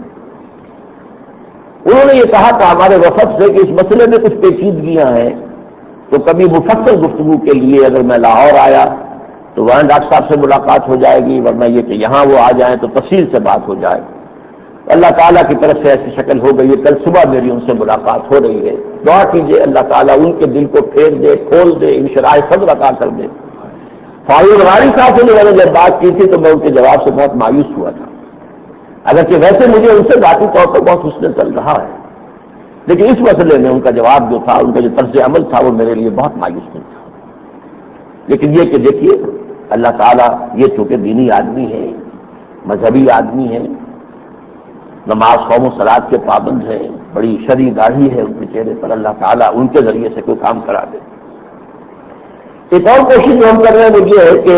انہوں نے یہ کہا تھا ہمارے وفد سے کہ اس مسئلے میں کچھ پیچیدگیاں ہیں، تو کبھی مفصل گفتگو کے لیے اگر میں لاہور آیا تو وہاں ڈاکٹر صاحب سے ملاقات ہو جائے گی، ورنہ یہ کہ یہاں وہ آ جائیں تو تفصیل سے بات ہو جائے. اللہ تعالیٰ کی طرف سے ایسی شکل ہو گئی ہے. کل صبح میری ان سے ملاقات ہو رہی ہے. دعا کیجیے اللہ تعالیٰ ان کے دل کو پھیر دے، کھول دے، انشراح صدر عطا کر دے. فاروق غاری صاحب سے میں نے جب بات کی تھی تو میں ان کے جواب سے بہت مایوس ہوا تھا، اگرچہ ویسے مجھے ان سے ذاتی طور پر بہت حسن چل رہا ہے، لیکن اس مسئلے میں ان کا جواب جو تھا، ان کا جو طرز عمل تھا، وہ میرے لیے بہت مایوس کن تھا. لیکن یہ کہ دیکھیے اللہ تعالیٰ، یہ چونکہ دینی آدمی ہے، مذہبی آدمی ہے، نماز قوم و صلات کے پابند ہیں، بڑی شرعی داڑھی ہے ان کے چہرے پر، اللہ تعالیٰ ان کے ذریعے سے کوئی کام کرا دے. ایک اور کوشش جو ہم کر رہے ہیں وہ یہ ہے کہ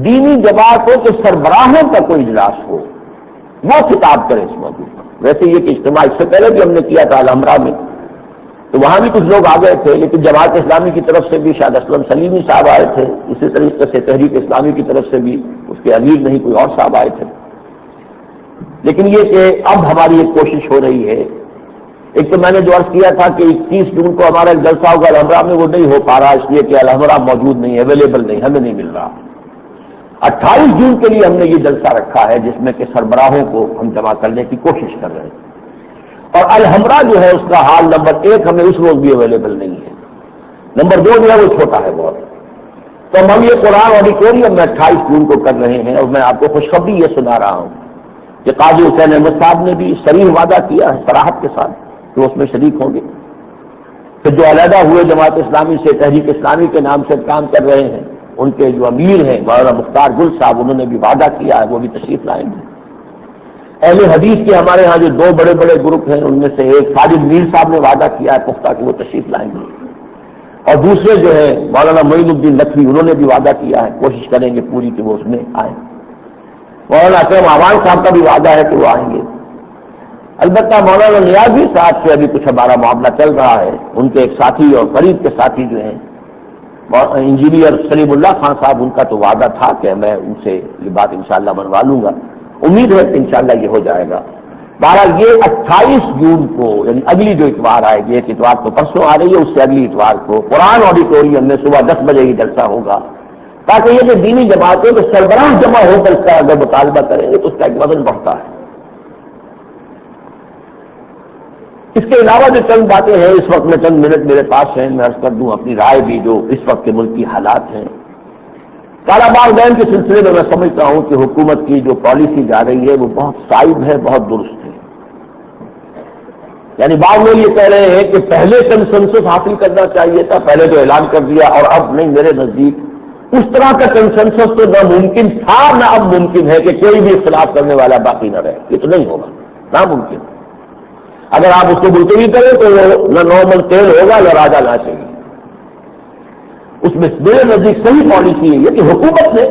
دینی جماعتوں کے سربراہوں کا کوئی اجلاس ہو، وہ خطاب کرے اس موضوع پر. ویسے یہ کہ اجتماع اس سے پہلے بھی ہم نے کیا تھا الحمرا میں، تو وہاں بھی کچھ لوگ آ گئے تھے، لیکن جماعت اسلامی کی طرف سے بھی شاید اسلم سلیمی صاحب آئے تھے، اسی طریقے سے تحریک اسلامی کی طرف سے بھی اس کے امیر نہیں کوئی اور صاحب آئے تھے. لیکن یہ کہ اب ہماری ایک کوشش ہو رہی ہے. ایک تو میں نے جو عرض کیا تھا کہ 21 جون کو ہمارا ایک جلسہ ہوگا الحمرا میں، وہ نہیں ہو پا رہا اس لیے کہ الحمرا موجود نہیں، اویلیبل نہیں، ہمیں نہیں مل رہا. 28 جون کے لیے ہم نے یہ جلسہ رکھا ہے جس میں کہ سربراہوں کو ہم جمع کرنے کی کوشش کر رہے ہیں. اور الحمرا جو ہے اس کا حال نمبر 1 ہمیں اس روز بھی اویلیبل نہیں ہے، نمبر 2 جو ہے وہ چھوٹا ہے بہت. تو ہم یہ قرآن آڈیٹوریم میں 28 جون کو کر رہے ہیں، اور میں آپ کو خوشخبری یہ سنا رہا ہوں کہ قاضی حسین احمد صاحب نے بھی صریح وعدہ کیا ہے صراحت کے ساتھ کہ اس میں شریک ہوں گے. پھر جو علیحدہ ہوئے جماعت اسلامی سے تحریک اسلامی کے نام سے کام کر رہے ہیں، ان کے جو امیر ہیں مولانا مختار گل صاحب، انہوں نے بھی وعدہ کیا ہے وہ بھی تشریف لائیں گے. اہل حدیث کے ہمارے ہاں جو 2 بڑے بڑے گروپ ہیں ان میں سے ایک ساجد میر صاحب نے وعدہ کیا ہے پختہ کہ وہ تشریف لائیں گے، اور دوسرے جو ہے مولانا معین الدین نقوی، انہوں نے بھی وعدہ کیا ہے، کوشش کریں گے پوری کہ وہ اس میں آئیں. مولانا اکرم آوان صاحب کا بھی وعدہ ہے کہ وہ آئیں گے. البتہ مولانا نیازی صاحب سے ابھی کچھ ہمارا معاملہ چل رہا ہے. ان کے ایک ساتھی اور قریب کے ساتھی جو ہیں انجینئر سلیم اللہ خان صاحب، ان کا تو وعدہ تھا کہ میں ان سے یہ بات انشاءاللہ منوا لوں گا. امید ہے کہ انشاءاللہ یہ ہو جائے گا. بہرحال یہ 28 جون کو یعنی اگلی جو اتوار آئے گی، ایک اتوار تو پرسوں آ رہی ہے، اس سے اگلی اتوار کو قرآن آڈیٹوریم میں صبح 10 بجے ہی جلسہ ہوگا، تاکہ یہ کہ دینی جماعتوں کے سربراہ جمع ہو کر اس کا اگر مطالبہ کریں گے تو اس کا ایک وزن بڑھتا ہے. اس کے علاوہ جو چند باتیں ہیں، اس وقت میں چند منٹ میرے پاس ہیں، میں عرض کر دوں اپنی رائے بھی جو اس وقت کے ملک کی حالات ہیں. کالا باغ ڈیم کے سلسلے میں سمجھتا ہوں کہ حکومت کی جو پالیسی جا رہی ہے وہ بہت صائب ہے، بہت درست ہے. یعنی بعض لوگ یہ کہہ رہے ہیں کہ پہلے کنسنسس حاصل کرنا چاہیے تھا، پہلے تو اعلان کر دیا اور اب نہیں. میرے نزدیک اس طرح کا کنسنسس تو نہ ممکن تھا نہ اب ممکن ہے کہ کوئی بھی اختلاف کرنے والا باقی نہ رہے. یہ تو نہیں ہوگا، ناممکن. اگر آپ اس کو ملتوی کریں تو وہ نہ نارمل تیل ہوگا نہ راجا نہ چاہیے. اس میں میرے نزدیک صحیح پالیسی ہے کہ حکومت نے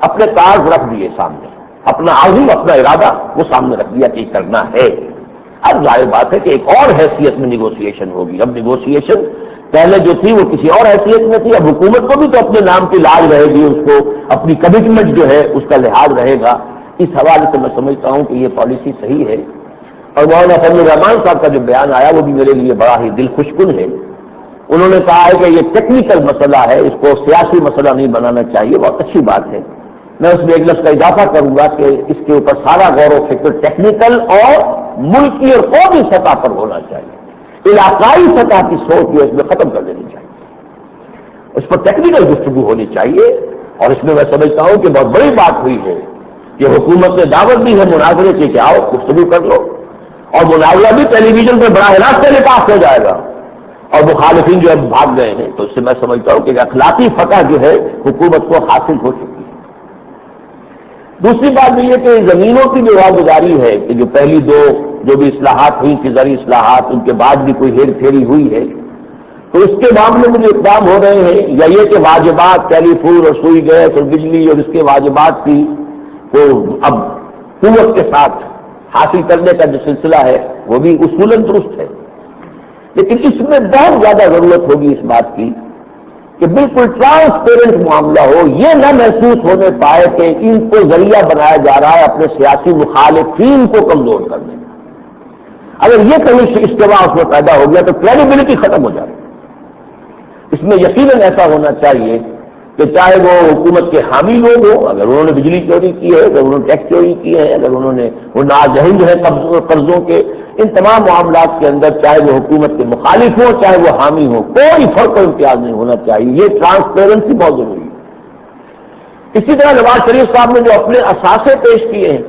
اپنے کارڈ رکھ دیے سامنے، اپنا عزم، اپنا ارادہ وہ سامنے رکھ دیا کہ کرنا ہے. اب ظاہر بات ہے کہ ایک اور حیثیت میں نیگوسیشن ہوگی. اب نیگوسیشن پہلے جو تھی وہ کسی اور حیثیت میں تھی، اب حکومت کو بھی تو اپنے نام کی لاج رہے گی، اس کو اپنی کمٹمنٹ جو ہے اس کا لحاظ رہے گا. اس حوالے سے میں سمجھتا ہوں کہ یہ پالیسی صحیح ہے. اور مولانا فضل الرحمان صاحب کا جو بیان آیا وہ بھی میرے لیے بڑا ہی دل خوش کن ہے. انہوں نے کہا ہے کہ یہ ٹیکنیکل مسئلہ ہے، اس کو سیاسی مسئلہ نہیں بنانا چاہیے. بہت اچھی بات ہے. میں اس میں ایک لفظ کا اضافہ کروں گا کہ اس کے اوپر سارا غور و فکر ٹیکنیکل اور ملکی اور قومی سطح پر ہونا چاہیے. علاقائی سطح کی سوچ جو اس میں ختم کر دینی چاہیے. اس پر ٹیکنیکل گفتگو ہونی چاہیے. اور اس میں میں سمجھتا ہوں کہ بہت بڑی بات ہوئی ہے کہ حکومت نے دعوت دی ہے مناظرے کی کہ آؤ گفتگو کر لو، اور مناظرہ بھی ٹیلی ویژن پہ براہ راست ٹیلی کاسٹ ہو جائے گا. اور مخالفین جو اب بھاگ گئے ہیں تو اس سے میں سمجھتا ہوں کہ اخلاقی فتح جو ہے حکومت کو حاصل ہو چکی ہے. دوسری بات یہ کہ زمینوں کی جو واگزاری ہے کہ جو پہلی 2 جو بھی اصلاحات ہوئی تھی، زرعی اصلاحات، ان کے بعد بھی کوئی ہیر پھیری ہوئی ہے، تو اس کے معاملے میں جو اقدام ہو رہے ہیں، یا یہ کہ واجبات ٹیلی فون اور سوئی گیس اور بجلی اور اس کے واجبات کی کو اب قوت کے ساتھ حاصل کرنے کا جو سلسلہ ہے وہ بھی اصولاً درست ہے، لیکن اس میں بہت زیادہ ضرورت ہوگی اس بات کی کہ بالکل ٹرانسپیرنٹ معاملہ ہو، یہ نہ محسوس ہونے پائے کہ ان کو ذریعہ بنایا جا رہا ہے اپنے سیاسی مخالفین کو کمزور کرنے کا۔ اگر یہ کہیں اجتماع اس میں پیدا ہو گیا تو کریڈیبلٹی ختم ہو جائے۔ اس میں یقیناً ایسا ہونا چاہیے کہ چاہے وہ حکومت کے حامی لوگ ہوں، اگر انہوں نے بجلی چوری کی ہے، اگر انہوں نے ٹیکس چوری کی ہے، اگر انہوں نے وہ ناجائز ہے قرضوں کے، ان تمام معاملات کے اندر چاہے وہ حکومت کے مخالف ہوں چاہے وہ حامی ہوں، کوئی فرق و امتیاز نہیں ہونا چاہیے۔ یہ ٹرانسپیرنسی بہت ضروری ہے۔ اسی طرح نواز شریف صاحب نے جو اپنے اثاثے پیش کیے ہیں،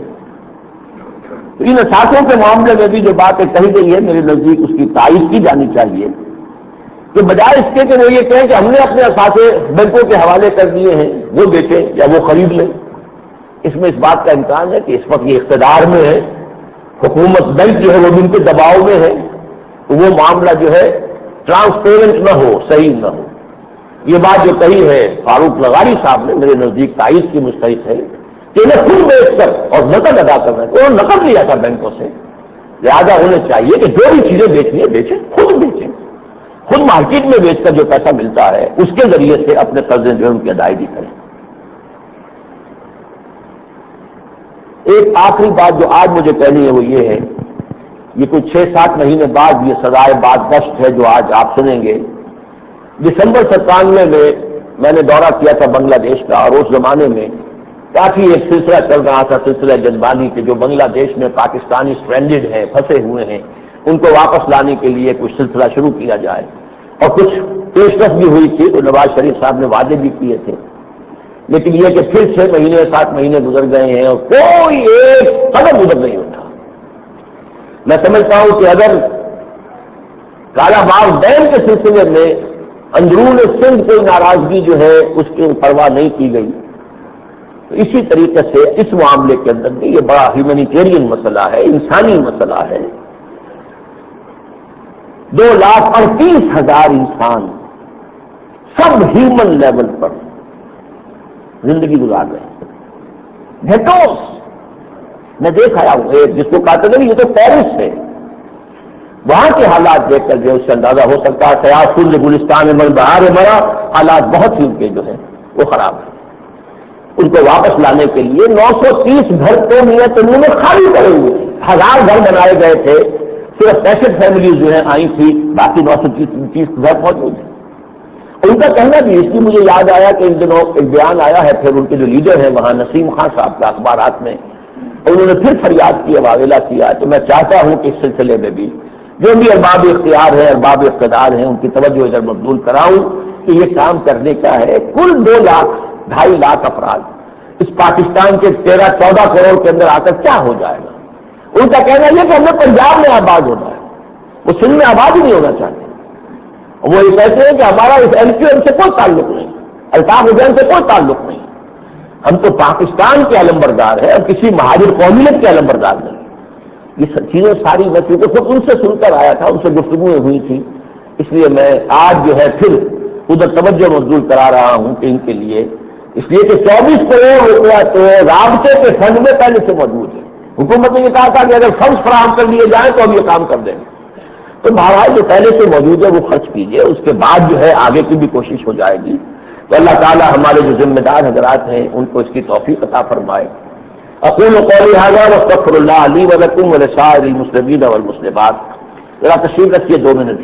ان اثاثوں کے معاملے میں بھی جو باتیں کہی گئی ہے میرے نزدیک اس کی تائید کی جانی چاہیے کہ بجائے اس کے کہ وہ یہ کہیں کہ ہم نے اپنے اثاثے بینکوں کے حوالے کر دیے ہیں، وہ بیچیں یا وہ خرید لیں، اس میں اس بات کا امکان ہے کہ اس وقت یہ اقتدار میں ہے، حکومت بینک جو ہے وہ ان کے دباؤ میں ہے، تو وہ معاملہ جو ہے ٹرانسپیرنٹ نہ ہو، صحیح نہ ہو۔ یہ بات جو کہی ہے فاروق لغاری صاحب نے میرے نزدیک تائید کی مستحق ہے کہ انہیں خود بیچ کر اور نقد ادا کرنا ہے، انہوں نے نقد لیا تھا بینکوں سے، لہٰذا ہونا چاہیے کہ جو بھی چیزیں بیچنی ہے بیچیں، خود بیچیں، خود مارکیٹ میں بیچ کر جو پیسہ ملتا ہے اس کے ذریعے سے اپنے قرضے جو ہے ان کی ادائیگی کریں۔ ایک آخری بات جو آج مجھے کہنی ہے وہ یہ ہے، یہ کچھ 6-7 مہینے بعد یہ سزائے بازگشت ہے جو آج آپ سنیں گے۔ دسمبر 97 میں نے دورہ کیا تھا بنگلہ دیش کا، اور اس زمانے میں کافی ایک سلسلہ چل رہا تھا، سلسلہ جذبانی کہ جو بنگلہ دیش میں پاکستانی اسٹرینڈڈ ہیں، پھنسے ہوئے ہیں، ان کو واپس لانے کے لیے کچھ سلسلہ شروع کیا جائے، اور کچھ پیشکش بھی ہوئی تھی تو نواز شریف صاحب نے وعدے بھی کیے تھے، لیکن یہ کہ پھر 6 مہینے 7 مہینے گزر گئے ہیں اور کوئی ایک قدم ادھر نہیں ہوتا۔ میں سمجھتا ہوں کہ اگر کالا باغ ڈیم کے سلسلے میں اندرون سندھ کوئی ناراضگی جو ہے اس کی پرواہ نہیں کی گئی، تو اسی طریقے سے اس معاملے کے اندر بھی یہ بڑا ہیومینیٹیرین مسئلہ ہے، انسانی مسئلہ ہے۔ 2,38,000 انسان سب ہیومن لیول پر زندگی گزار رہے ہیں، گھٹوس میں دیکھ آیا ہوں، ایک جس کو کہتے ہیں یہ تو پیرس ہے، وہاں کے حالات دیکھ کر جو اس سے اندازہ ہو سکتا ہے سیاح سند گلستان میں بہار مرا، حالات بہت ہی ان کے جو ہیں وہ خراب ہیں۔ ان کو واپس لانے کے لیے 930 گھر تو نیت انہوں نے خالی کرے ہوئے، 1000 گھر بنائے گئے تھے، صرف 65 فیملیز جو ہیں آئی تھی، باقی 930 گھر موجود ہیں۔ ان کا کہنا بھی، اس کی مجھے یاد آیا کہ ان دنوں ایک بیان آیا ہے پھر ان کے جو لیڈر ہیں وہاں نسیم خان صاحب کا اخبارات میں، انہوں نے پھر فریاد کی، واویلا کیا، تو میں چاہتا ہوں کہ اس سلسلے میں بھی جو بھی ارباب اختیار ہیں، ارباب اقتدار ہیں، ان کی توجہ ادھر مبذول کراؤں کہ یہ کام کرنے کا ہے۔ کل 2 لاکھ 2.5 لاکھ افراد اس پاکستان کے 13-14 کروڑ کے اندر آ کر کیا ہو جائے گا؟ ان کا کہنا یہ کہ ہمیں پنجاب میں آباد ہونا ہے، وہ سندھ میں آباد ہی نہیں ہونا چاہتے۔ وہ یہ کہتے ہیں کہ ہمارا اس LQM سے کوئی تعلق نہیں، الطاف حسین سے کوئی تعلق نہیں، ہم تو پاکستان کے علمبردار ہیں اور کسی مہاجر قومیت کے علمبردار نہیں۔ یہ چیزیں ساری میں کیونکہ خود ان سے سن کر آیا تھا، ان سے گفتگویں ہوئی تھی، اس لیے میں آج جو ہے پھر ادھر توجہ مبذول کرا رہا ہوں کہ ان کے لیے، اس لیے کہ 24 کروڑ روپیہ تو رابطے کے فنڈ میں پہلے سے موجود ہے۔ حکومت نے یہ کہا تھا کہ اگر فنڈ فراہم کر لیے جائیں تو ہم یہ کام کر دیں گے، تو بہرحال جو پہلے سے موجود ہے وہ خرچ کیجیے، اس کے بعد جو ہے آگے کی بھی کوشش ہو جائے گی۔ تو اللہ تعالی ہمارے جو ذمہ دار حضرات ہیں ان کو اس کی توفیق عطا فرمائے۔ اقول قولی ھذا واستغفر اللہ لی ولکم ولسائر المسلمین والمسلمات۔ ذرا تشریف رکھیے 2 منٹ۔